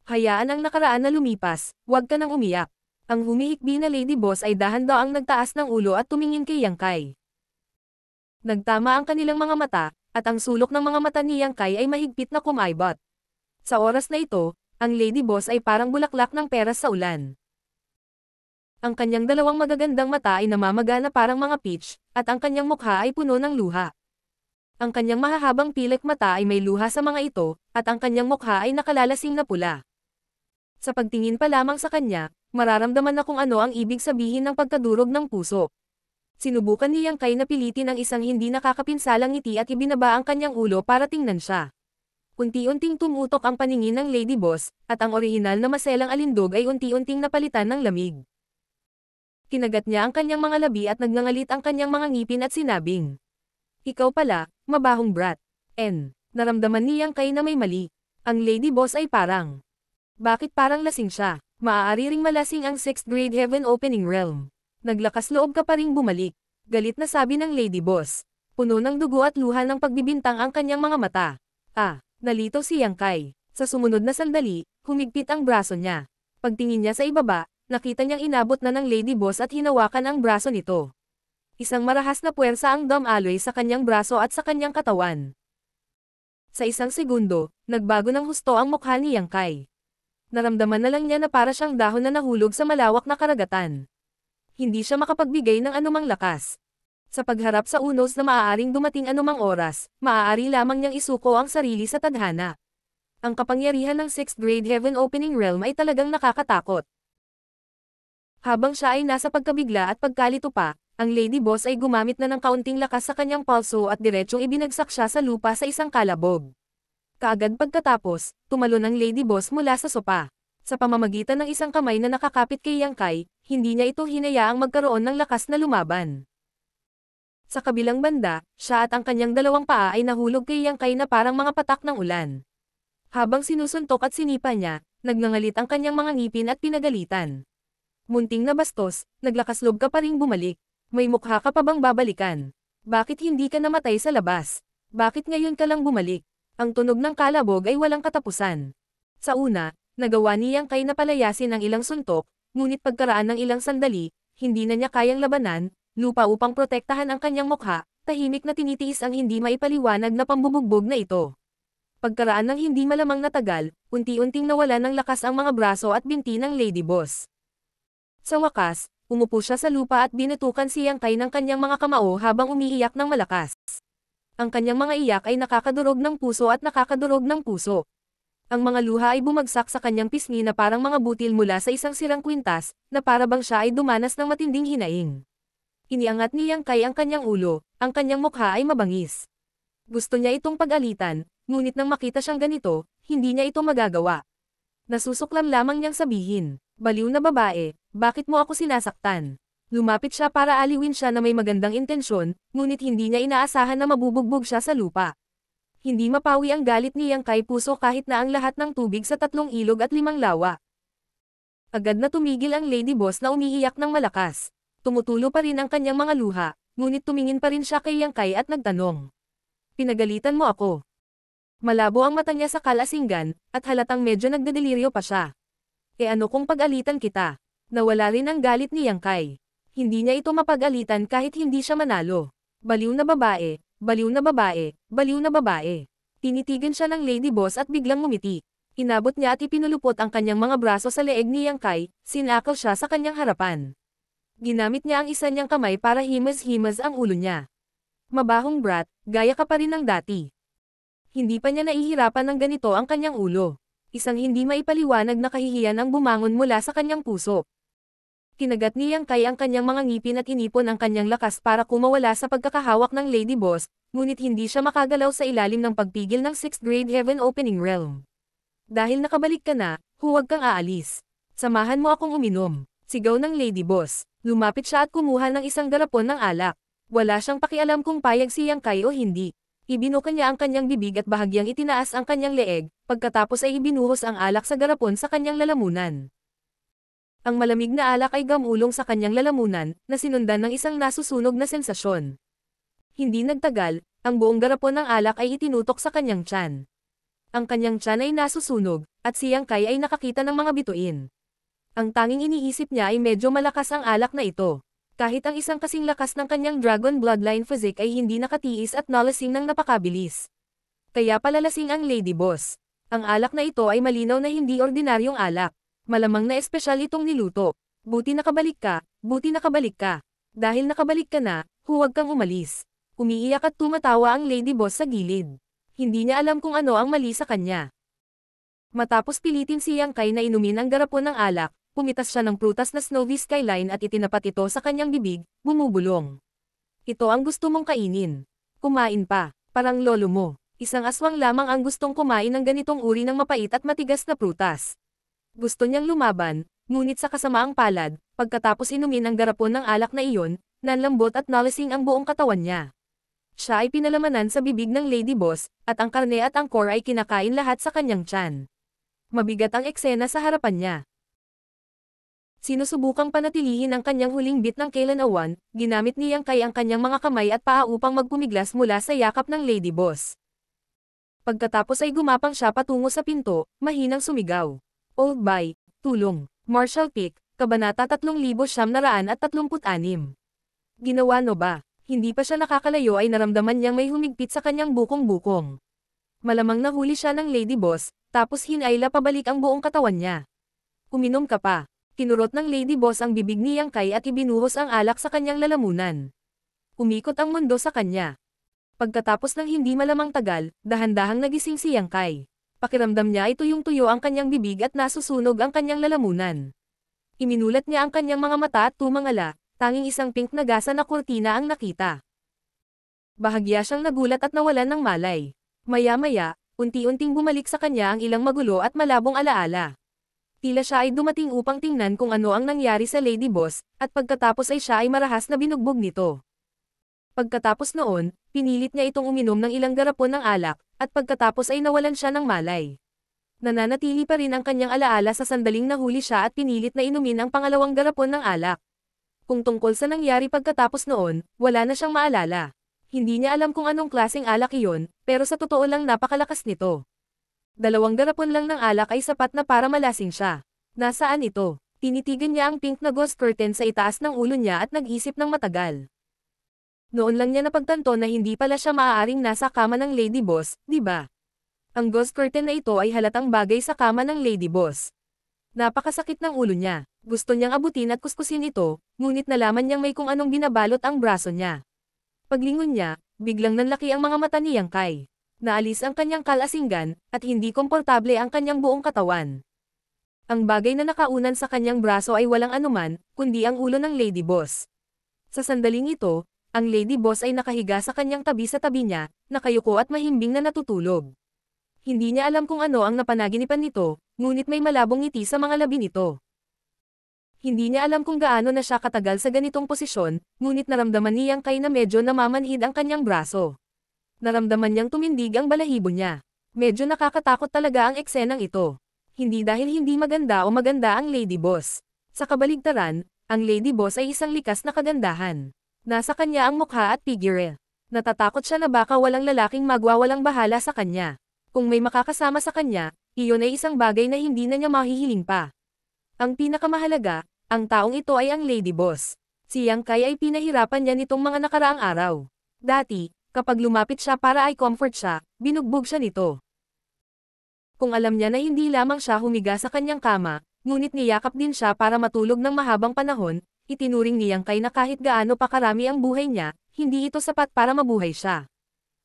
Hayaan ang nakaraan na lumipas, huwag ka nang umiyak. Ang humihikbi na Lady Boss ay dahan-daang nagtaas ng ulo at tumingin kay Yang Kai. Nagtama ang kanilang mga mata, at ang sulok ng mga mata ni Yang Kai ay mahigpit na kumaibot. Sa oras na ito, ang Lady Boss ay parang bulaklak ng peras sa ulan. Ang kanyang dalawang magagandang mata ay namamaga na parang mga peach, at ang kanyang mukha ay puno ng luha. Ang kanyang mahahabang pilik mata ay may luha sa mga ito, at ang kanyang mukha ay nakalalasing na pula. Sa pagtingin pa lamang sa kanya, mararamdaman na kung ano ang ibig sabihin ng pagkadurog ng puso. Sinubukan ni Yang Kai na pilitin ang isang hindi nakakapinsalang ngiti at ibinaba ang kanyang ulo para tingnan siya. Unti-unting tumutok ang paningin ng Lady Boss, at ang orihinal na maselang alindog ay unti-unting napalitan ng lamig. Kinagat niya ang kanyang mga labi at nagngangalit ang kanyang mga ngipin at sinabing, "Ikaw pala, mabahong brat." Naramdaman ni Yang Kai na may mali. Ang Lady Boss ay parang, bakit parang lasing siya? Maaari ring malasing ang 6th grade heaven opening realm. Naglakas loob ka pa ring bumalik. Galit na sabi ng Lady Boss. Puno ng dugo at luha ng pagbibintang ang kanyang mga mata. Nalito si Yang Kai. Sa sumunod na sandali, humigpit ang braso niya. Pagtingin niya sa ibaba, nakita niyang inabot na ng Lady Boss at hinawakan ang braso nito. Isang marahas na puwersa ang dumaloy sa kanyang braso at sa kanyang katawan. Sa isang segundo, nagbago ng husto ang mukha ni Yang Kai. Naramdaman na lang niya na para siyang dahon na nahulog sa malawak na karagatan. Hindi siya makapagbigay ng anumang lakas. Sa pagharap sa unos na maaaring dumating anumang oras, maaari lamang niyang isuko ang sarili sa tadhana. Ang kapangyarihan ng 6th grade heaven opening realm ay talagang nakakatakot. Habang siya ay nasa pagkabigla at pagkalito pa, ang Lady Boss ay gumamit na ng kaunting lakas sa kanyang palso at diretsyong ibinagsak siya sa lupa sa isang kalabog. Kaagad pagkatapos, tumalon ang Lady Boss mula sa sopa. Sa pamamagitan ng isang kamay na nakakapit kay Yang Kai, hindi niya ito hinayaang magkaroon ng lakas na lumaban. Sa kabilang banda, siya at ang kanyang dalawang paa ay nahulog kay Yang Kai na parang mga patak ng ulan. Habang sinusuntok at sinipa niya, nagngangalit ang kanyang mga ngipin at pinagalitan. Munting nabastos, naglakas loob ka pa ring bumalik. May mukha ka pa bang babalikan? Bakit hindi ka namatay sa labas? Bakit ngayon ka lang bumalik? Ang tunog ng kalabog ay walang katapusan. Sa una, nagawa ni Yang Kai na palayasin ang ilang suntok, ngunit pagkaraan ng ilang sandali, hindi na niya kayang labanan, lupa upang protektahan ang kanyang mukha, tahimik na tinitiis ang hindi maipaliwanag na pambubugbog na ito. Pagkaraan ng hindi malamang na tagal, unti-unting nawala ng lakas ang mga braso at binti ng Lady Boss. Sa wakas, umupo siya sa lupa at binutukan si Yang Kai ng kanyang mga kamao habang umiiyak ng malakas. Ang kanyang mga iyak ay nakakadurog ng puso at nakakadurog ng puso. Ang mga luha ay bumagsak sa kanyang pisngi na parang mga butil mula sa isang sirang kwintas, na para bang siya ay dumanas ng matinding hinaing. Iniangat ni Yang Kai ang kanyang ulo, ang kanyang mukha ay mabangis. Gusto niya itong pag-alitan, ngunit nang makita siyang ganito, hindi niya ito magagawa. Nasusuklam lamang niyang sabihin, Baliw na babae, bakit mo ako sinasaktan? Lumapit siya para aliwin siya na may magandang intensyon, ngunit hindi niya inaasahan na mabubugbog siya sa lupa. Hindi mapawi ang galit ni Yang Kai Puso kahit na ang lahat ng tubig sa 3 ilog at 5 lawa. Agad na tumigil ang Lady Boss na umiiyak ng malakas. Tumutulo pa rin ang kanyang mga luha, ngunit tumingin pa rin siya kay Yang Kai at nagtanong. Pinagalitan mo ako. Malabo ang mata niya sa kalasingan, at halatang medyo nagdedeliryo pa siya. E ano kung pag-alitan kita? Nawala rin ang galit ni Yang Kai. Hindi niya ito mapag-alitan kahit hindi siya manalo. Baliw na babae, baliw na babae, baliw na babae. Tinitigan siya ng Lady Boss at biglang ngumiti. Inabot niya at ipinulupot ang kanyang mga braso sa leeg ni Yang Kai, sinakal siya sa kanyang harapan. Ginamit niya ang isa niyang kamay para himas-himas ang ulo niya. Mabahong brat, gaya ka pa rin ng dati. Hindi pa niya naihirapan ng ganito ang kanyang ulo. Isang hindi maipaliwanag na kahihiyan ang bumangon mula sa kanyang puso. Kinagat ni Yang Kai ang kanyang mga ngipin at inipon ang kanyang lakas para kumawala sa pagkakahawak ng Lady Boss, ngunit hindi siya makagalaw sa ilalim ng pagpigil ng 6th grade Heaven Opening Realm. Dahil nakabalik ka na, huwag kang aalis. Samahan mo akong uminom. Sigaw ng Lady Boss. Lumapit siya at kumuha ng isang garapon ng alak. Wala siyang pakialam kung payag si Yang Kai o hindi. Ibinuka niya ang kanyang bibig at bahagyang itinaas ang kanyang leeg, pagkatapos ay ibinuhos ang alak sa garapon sa kanyang lalamunan. Ang malamig na alak ay gamulong sa kanyang lalamunan, na sinundan ng isang nasusunog na sensasyon. Hindi nagtagal, ang buong garapon ng alak ay itinutok sa kanyang tiyan. Ang kanyang tiyan ay nasusunog, at si Yang Kai ay nakakita ng mga bituin. Ang tanging iniisip niya ay medyo malakas ang alak na ito. Kahit ang isang kasing lakas ng kanyang Dragon Bloodline physique ay hindi nakatiis at nalasing ng napakabilis. Kaya palalasing ang Lady Boss. Ang alak na ito ay malinaw na hindi ordinaryong alak. Malamang na espesyal itong niluto. Buti nakabalik ka, buti nakabalik ka. Dahil nakabalik ka na, huwag kang umalis. Umiiyak at tumatawa ang Lady Boss sa gilid. Hindi niya alam kung ano ang mali sa kanya. Matapos pilitin si Yang Kai na inumin ang garapon ng alak, pumitas siya ng prutas na Snowy Skyline at itinapat ito sa kanyang bibig, bumubulong. Ito ang gusto mong kainin. Kumain pa, parang lolo mo. Isang aswang lamang ang gustong kumain ng ganitong uri ng mapait at matigas na prutas. Gusto niyang lumaban, ngunit sa kasamaang palad, pagkatapos inumin ang garapon ng alak na iyon, nanlambot at nalasing ang buong katawan niya. Siya ay pinalamanan sa bibig ng Lady Boss, at ang karne at ang core ay kinakain lahat sa kanyang tiyan. Mabigat ang eksena sa harapan niya. Sinusubukang panatilihin ang kanyang huling bit ng kailan awan, ginamit ni Yang Kai ang kanyang mga kamay at paa upang magpumiglas mula sa yakap ng Lady Boss. Pagkatapos ay gumapang siya patungo sa pinto, mahinang sumigaw. Old Bay, tulong, Marshall Peak, Kabanata 3936. Ginawa no ba? Hindi pa siya nakakalayo ay naramdaman niyang may humigpit sa kanyang bukong-bukong. Malamang nahuli siya ng Lady Boss, tapos hinayla pabalik ang buong katawan niya. Uminom ka pa. Kinurot ng Lady Boss ang bibig ni Yang Kai at ibinuhos ang alak sa kanyang lalamunan. Umikot ang mundo sa kanya. Pagkatapos ng hindi malamang tagal, dahan-dahang nagising si Yang Kai. Pakiramdam niya ay tuyong-tuyo ang kanyang bibig at nasusunog ang kanyang lalamunan. Iminulat niya ang kanyang mga mata at tumangala, tanging isang pink na gasa na kurtina ang nakita. Bahagya siyang nagulat at nawalan ng malay. Maya-maya, unti-unting bumalik sa kanya ang ilang magulo at malabong alaala. Tila siya ay dumating upang tingnan kung ano ang nangyari sa Lady Boss, at pagkatapos ay siya ay marahas na binugbog nito. Pagkatapos noon, pinilit niya itong uminom ng ilang garapon ng alak, at pagkatapos ay nawalan siya ng malay. Nananatili pa rin ang kanyang alaala sa sandaling nahuli siya at pinilit na inumin ang pangalawang garapon ng alak. Kung tungkol sa nangyari pagkatapos noon, wala na siyang maalala. Hindi niya alam kung anong klaseng alak iyon, pero sa totoo lang napakalakas nito. 2 garapon lang ng alak ay sapat na para malasing siya. Nasaan ito? Tinitigan niya ang pink na ghost curtain sa itaas ng ulo niya at nag-isip ng matagal. Noon lang niya napagtanto na hindi pala siya maaaring nasa kama ng Lady Boss, di ba? Ang ghost curtain na ito ay halatang bagay sa kama ng Lady Boss. Napakasakit ng ulo niya. Gusto niyang abutin at kuskusin ito, ngunit nalaman niyang may kung anong binabalot ang braso niya. Paglingon niya, biglang nanlaki ang mga mata ni Yang Kai. Naalis ang kanyang kalasingan, at hindi komportable ang kanyang buong katawan. Ang bagay na nakaunan sa kanyang braso ay walang anuman, kundi ang ulo ng Lady Boss. Sa sandaling ito, ang Lady Boss ay nakahiga sa kanyang tabi sa tabi niya, nakayuko at mahimbing na natutulog. Hindi niya alam kung ano ang napanaginipan nito, ngunit may malabong ngiti sa mga labi nito. Hindi niya alam kung gaano na siya katagal sa ganitong posisyon, ngunit naramdaman ni Yang Kai na medyo namamanhid ang kanyang braso. Naramdaman niyang tumindig ang balahibo niya. Medyo nakakatakot talaga ang eksenang ito. Hindi dahil hindi maganda o maganda ang Lady Boss. Sa kabaligtaran, ang Lady Boss ay isang likas na kagandahan. Nasa kanya ang mukha at figure. Natatakot siya na baka walang lalaking magwawalang bahala sa kanya. Kung may makakasama sa kanya, iyon ay isang bagay na hindi na niya mahihiling pa. Ang pinakamahalaga, ang taong ito ay ang Lady Boss. Si Yang Kai ay pinahirapan niya nitong mga nakaraang araw. Dati, kapag lumapit siya para ay comfort siya, binugbog siya nito. Kung alam niya na hindi lamang siya humiga sa kanyang kama, ngunit niyakap din siya para matulog ng mahabang panahon, itinuring ni Yang Kai na kahit gaano pa karami ang buhay niya, hindi ito sapat para mabuhay siya.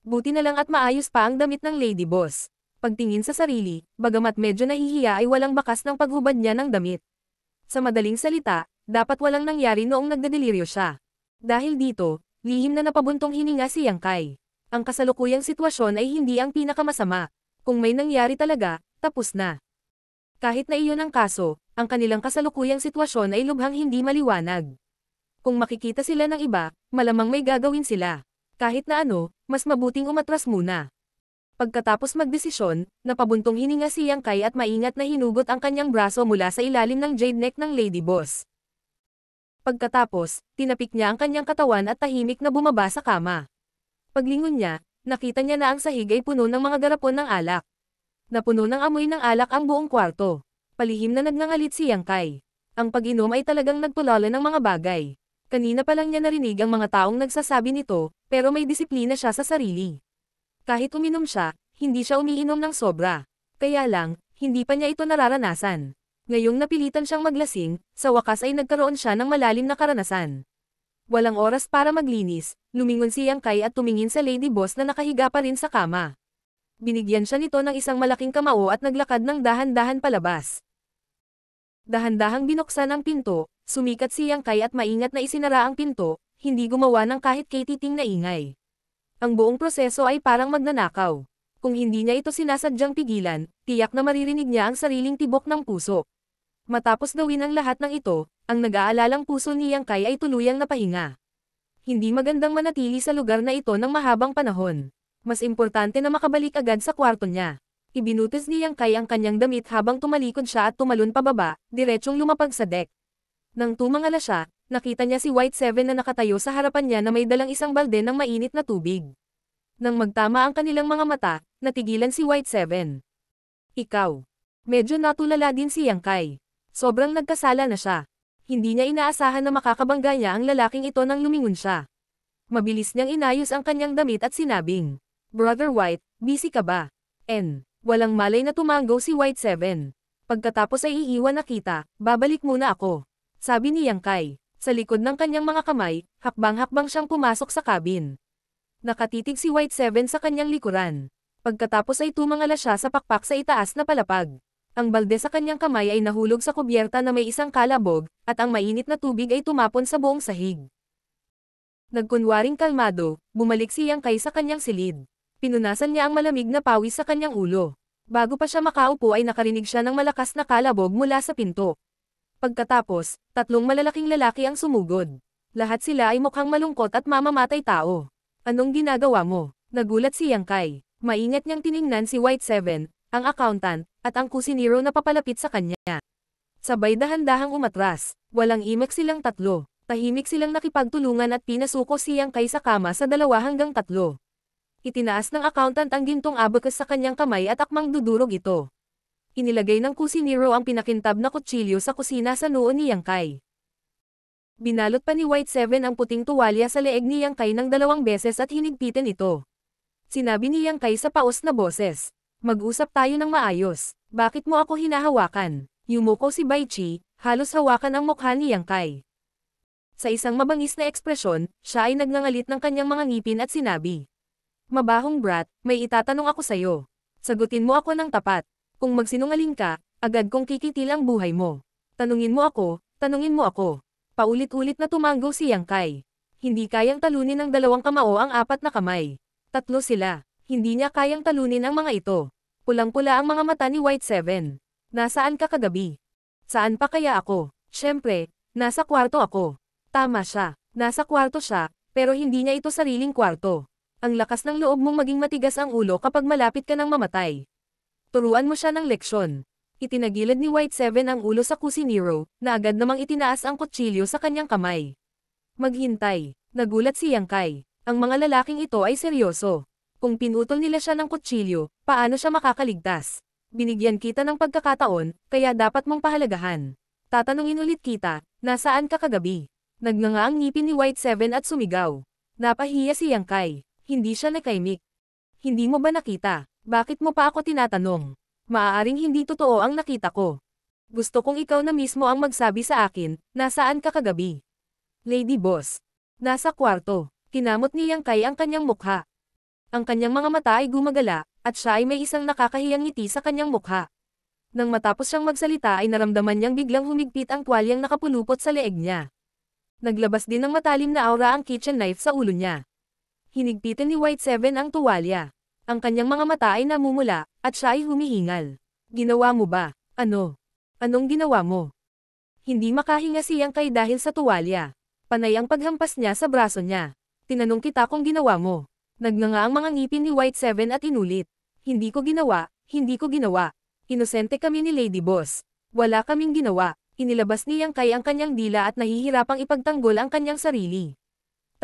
Buti na lang at maayos pa ang damit ng Lady Boss. Pagtingin sa sarili, bagamat medyo nahihiya ay walang bakas ng paghubad niya ng damit. Sa madaling salita, dapat walang nangyari noong nagdedeliryo siya. Dahil dito, lihim na napabuntong hininga si Yang Kai. Ang kasalukuyang sitwasyon ay hindi ang pinakamasama. Kung may nangyari talaga, tapos na. Kahit na iyon ang kaso, ang kanilang kasalukuyang sitwasyon ay lubhang hindi maliwanag. Kung makikita sila ng iba, malamang may gagawin sila. Kahit na ano, mas mabuting umatras muna. Pagkatapos magdesisyon, napabuntong hininga si Yang Kai at maingat na hinugot ang kanyang braso mula sa ilalim ng jade neck ng Lady Boss. Pagkatapos, tinapik niya ang kanyang katawan at tahimik na bumaba sa kama. Paglingon niya, nakita niya na ang sahig ay puno ng mga garapon ng alak. Napuno ng amoy ng alak ang buong kwarto. Palihim na nagngangalit si Yang Kai. Ang pag-inom ay talagang nagtulala ng mga bagay. Kanina pa lang niya narinig ang mga taong nagsasabi nito, pero may disiplina siya sa sarili. Kahit uminom siya, hindi siya umiinom ng sobra. Kaya lang, hindi pa niya ito nararanasan. Ngayong napilitan siyang maglasing, sa wakas ay nagkaroon siya ng malalim na karanasan. Walang oras para maglinis, lumingon si Yang Kai at tumingin sa Lady Boss na nakahiga pa rin sa kama. Binigyan siya nito ng isang malaking kamao at naglakad ng dahan-dahan palabas. Dahan-dahang binuksan ang pinto, sumikat si Yang Kai at maingat na isinara ang pinto, hindi gumawa ng kahit katiting na ingay. Ang buong proseso ay parang magnanakaw. Kung hindi niya ito sinasadyang pigilan, tiyak na maririnig niya ang sariling tibok ng puso. Matapos gawin ang lahat ng ito, ang nag-aalalang puso ni Yang Kai ay tuluyang napahinga. Hindi magandang manatili sa lugar na ito ng mahabang panahon. Mas importante na makabalik agad sa kwarto niya. Ibinutis ni Yang Kai ang kanyang damit habang tumalikod siya at tumalon pababa, diretsyong lumapag sa deck. Nang tumangala siya, nakita niya si White Seven na nakatayo sa harapan niya na may dalang isang balde ng mainit na tubig. Nang magtama ang kanilang mga mata, natigilan si White Seven. Ikaw. Medyo natulala din si Yang Kai. Sobrang nagkasala na siya. Hindi niya inaasahan na makakabangga niya ang lalaking ito nang lumingon siya. Mabilis niyang inayos ang kanyang damit at sinabing, Brother White, busy ka ba? Walang malay na tumanggo si White Seven. Pagkatapos ay iiwan na kita, babalik muna ako. Sabi ni Yang Kai. Sa likod ng kanyang mga kamay, hakbang-hakbang siyang pumasok sa cabin. Nakatitig si White Seven sa kanyang likuran. Pagkatapos ay tumangala siya sa pakpak sa itaas na palapag. Ang balde sa kanyang kamay ay nahulog sa kubyerta na may isang kalabog, at ang mainit na tubig ay tumapon sa buong sahig. Nagkunwaring kalmado, bumalik si Yang Kai sa kanyang silid. Pinunasan niya ang malamig na pawis sa kanyang ulo. Bago pa siya makaupo ay nakarinig siya ng malakas na kalabog mula sa pinto. Pagkatapos, tatlong malalaking lalaki ang sumugod. Lahat sila ay mukhang malungkot at mamamatay tao. Anong ginagawa mo? Nagulat si Yang Kai. Maingat niyang tiningnan si White Seven, ang accountant, at ang kusinero na papalapit sa kanya. Sabay dahan-dahang umatras. Walang imek silang tatlo. Tahimik silang nakipagtulungan at pinasuko si Yang Kai sa kama sa 2 hanggang 3. Itinaas ng accountant ang gintong abacus sa kanyang kamay at akmang dudurog ito. Inilagay ng kusinero ang pinakintab na kutsilyo sa kusina sa noo ni Yang Kai. Binalot pa ni White Seven ang puting tuwalya sa leeg ni Yang Kai ng 2 beses at hinigpitan ito. Sinabi ni Yang Kai sa paos na boses, mag-usap tayo ng maayos. Bakit mo ako hinahawakan? Yumuko si Bai Chi, halos hawakan ang mukha ni Yang Kai. Sa isang mabangis na ekspresyon, siya ay nagngangalit ng kanyang mga ngipin at sinabi, Mabahong brat, may itatanong ako sa'yo. Sagutin mo ako ng tapat. Kung magsinungaling ka, agad kong kikitil ang buhay mo. Tanungin mo ako, tanungin mo ako. Paulit-ulit na tumanggo si Yang Kai. Hindi kayang talunin ng 2 kamao ang 4 na kamay. 3 sila. Hindi niya kayang talunin ang mga ito. Pulang-pula ang mga mata ni White Seven. Nasaan ka kagabi? Saan pa kaya ako? Siyempre, nasa kwarto ako. Tama siya, nasa kwarto siya, pero hindi niya ito sariling kwarto. Ang lakas ng loob mong maging matigas ang ulo kapag malapit ka ng mamatay. Turuan mo siya ng leksyon. Itinagilid ni White Seven ang ulo sa kusinero, na agad namang itinaas ang kutsilyo sa kanyang kamay. Maghintay. Nagulat si Yang Kai. Ang mga lalaking ito ay seryoso. Kung pinutol nila siya ng kutsilyo, paano siya makakaligtas? Binigyan kita ng pagkakataon, kaya dapat mong pahalagahan. Tatanungin ulit kita, nasaan ka kagabi? Nagnanga ang ngipin ni White Seven at sumigaw. Napahiya si Yang Kai. Hindi siya nakaimik. Hindi mo ba nakita? Bakit mo pa ako tinatanong? Maaaring hindi totoo ang nakita ko. Gusto kong ikaw na mismo ang magsabi sa akin, nasaan ka kagabi? Lady Boss. Nasa kwarto. Kinamot ni Yang Kai ang kanyang mukha. Ang kanyang mga mata ay gumagala, at siya ay may isang nakakahiyang ngiti sa kanyang mukha. Nang matapos siyang magsalita ay naramdaman niyang biglang humigpit ang tuwalyang nakapulupot sa leeg niya. Naglabas din ng matalim na aura ang kitchen knife sa ulo niya. Hinigpitan ni White Seven ang tuwalya. Ang kanyang mga mata ay namumula, at siya ay humihingal. Ginawa mo ba? Ano? Anong ginawa mo? Hindi makahinga si Yang Kai dahil sa tuwalya. Panay ang paghampas niya sa braso niya. Tinanong kita kung ginawa mo. Nagnanga ang mga ngipin ni White Seven at inulit. Hindi ko ginawa, hindi ko ginawa. Inosente kami ni Lady Boss. Wala kaming ginawa. Inilabas ni Yang Kai ang kanyang dila at nahihirapang ipagtanggol ang kanyang sarili.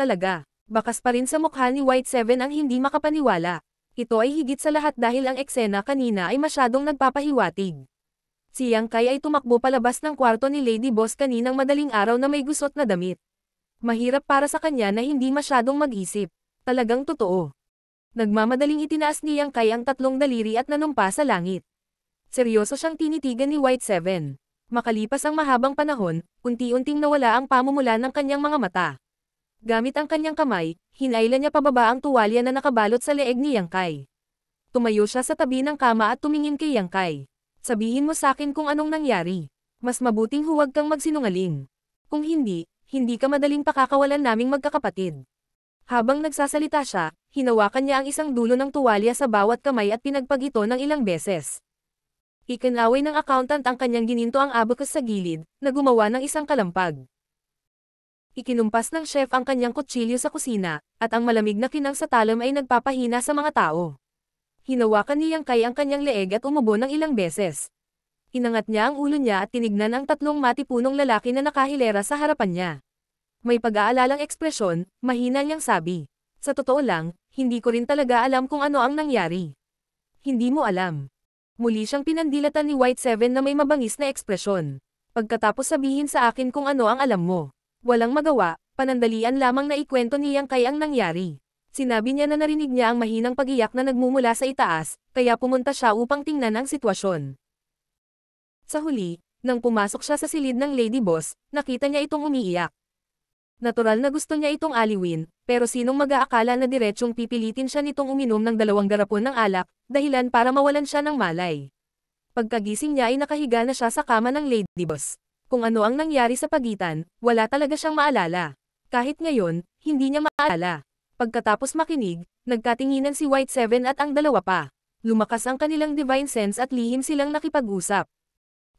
Talaga, bakas pa rin sa mukha ni White Seven ang hindi makapaniwala. Ito ay higit sa lahat dahil ang eksena kanina ay masyadong nagpapahiwatig. Si Yang Kai ay tumakbo palabas ng kwarto ni Lady Boss kaninang madaling araw na may gusot na damit. Mahirap para sa kanya na hindi masyadong mag-isip. Talagang totoo. Nagmamadaling itinaas ni Yang Kai ang tatlong daliri at nanumpa sa langit. Seryoso siyang tinitigan ni White Seven. Makalipas ang mahabang panahon, unti-unting nawala ang pamumula ng kanyang mga mata. Gamit ang kanyang kamay, hinailan niya pababa ang tuwalya na nakabalot sa leeg ni Yang Kai. Tumayo siya sa tabi ng kama at tumingin kay Yang Kai. Sabihin mo sa akin kung anong nangyari. Mas mabuting huwag kang magsinungaling. Kung hindi, hindi ka madaling pakakawalan naming magkakapatid. Habang nagsasalita siya, hinawakan niya ang isang dulo ng tuwalya sa bawat kamay at pinagpag ito ng ilang beses. Ikinaway ng accountant ang kanyang gininto ang abacus sa gilid, na gumawa ng isang kalampag. Ikinumpas ng chef ang kanyang kutsilyo sa kusina, at ang malamig na kinang sa talam ay nagpapahina sa mga tao. Hinawakan ni Yang Kai ang kanyang leeg at umubo ng ilang beses. Inangat niya ang ulo niya at tinignan ang tatlong matipunong lalaki na nakahilera sa harapan niya. May pag-aalalang ekspresyon, mahina niyang sabi. Sa totoo lang, hindi ko rin talaga alam kung ano ang nangyari. Hindi mo alam. Muli siyang pinandilatan ni White Seven na may mabangis na ekspresyon. Pagkatapos sabihin sa akin kung ano ang alam mo. Walang magawa, panandalian lamang na ikwento ni Yang Kai ang nangyari. Sinabi niya na narinig niya ang mahinang pag-iyak na nagmumula sa itaas, kaya pumunta siya upang tingnan ang sitwasyon. Sa huli, nang pumasok siya sa silid ng Lady Boss, nakita niya itong umiiyak. Natural na gusto niya itong aliwin, pero sinong mag-aakala na diretsyong pipilitin siya nitong uminom ng 2 garapon ng alak, dahilan para mawalan siya ng malay. Pagkagising niya ay nakahiga na siya sa kama ng Lady Boss. Kung ano ang nangyari sa pagitan, wala talaga siyang maalala. Kahit ngayon, hindi niya maalala. Pagkatapos makinig, nagkatinginan si White Seven at ang dalawa pa. Lumakas ang kanilang divine sense at lihim silang nakipag-usap.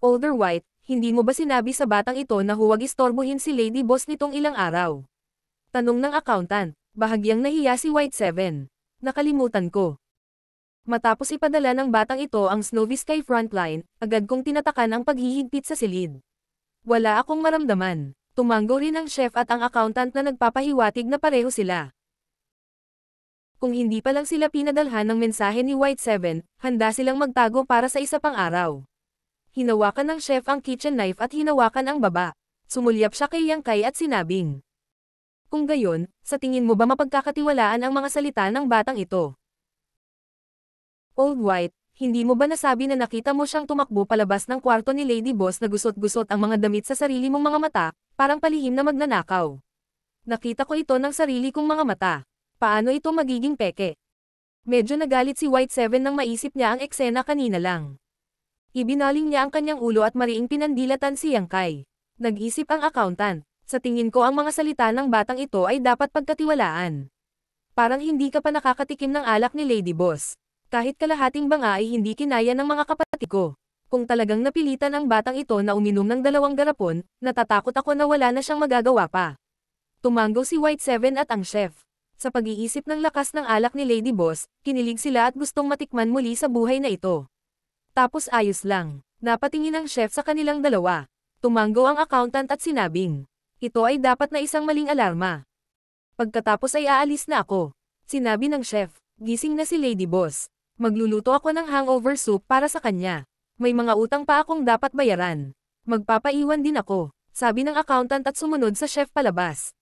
Older White, hindi mo ba sinabi sa batang ito na huwag istorbohin si Lady Boss nitong ilang araw? Tanong ng accountant. Bahagyang nahiya si White Seven. Nakalimutan ko. Matapos ipadala ng batang ito ang Snowy Sky Frontline, agad kong tinatakan ang paghihigpit sa silid. Wala akong maramdaman. Tumango rin ang chef at ang accountant na nagpapahiwatig na pareho sila. Kung hindi pa lang sila pinadalhan ng mensahe ni White Seven, handa silang magtago para sa isa pang araw. Hinawakan ng chef ang kitchen knife at hinawakan ang baba. Sumulyap siya kay Yang Kai at sinabing. Kung gayon, sa tingin mo ba mapagkakatiwalaan ang mga salita ng batang ito? Old White, hindi mo ba nasabi na nakita mo siyang tumakbo palabas ng kwarto ni Lady Boss na gusot-gusot ang mga damit sa sarili mong mga mata, parang palihim na magnanakaw? Nakita ko ito ng sarili kong mga mata. Paano ito magiging peke? Medyo nagalit si White Seven nang maisip niya ang eksena kanina lang. Ibinaling niya ang kanyang ulo at mariing pinandilatan si Yang Kai. Nag-isip ang accountant. Sa tingin ko ang mga salita ng batang ito ay dapat pagkatiwalaan. Parang hindi ka pa nakakatikim ng alak ni Lady Boss. Kahit kalahating banga ay hindi kinaya ng mga kapatid ko. Kung talagang napilitan ang batang ito na uminom ng 2 garapon, natatakot ako na wala na siyang magagawa pa. Tumanggo si White Seven at ang chef. Sa pag-iisip ng lakas ng alak ni Lady Boss, kinilig sila at gustong matikman muli sa buhay na ito. Tapos ayos lang. Napatingin ang chef sa kanilang dalawa. Tumanggo ang accountant at sinabing, ito ay dapat na isang maling alarma. Pagkatapos ay aalis na ako. Sinabi ng chef, gising na si Lady Boss. Magluluto ako ng hangover soup para sa kanya. May mga utang pa akong dapat bayaran. Magpapaiwan din ako, sabi ng accountant at sumunod sa chef palabas.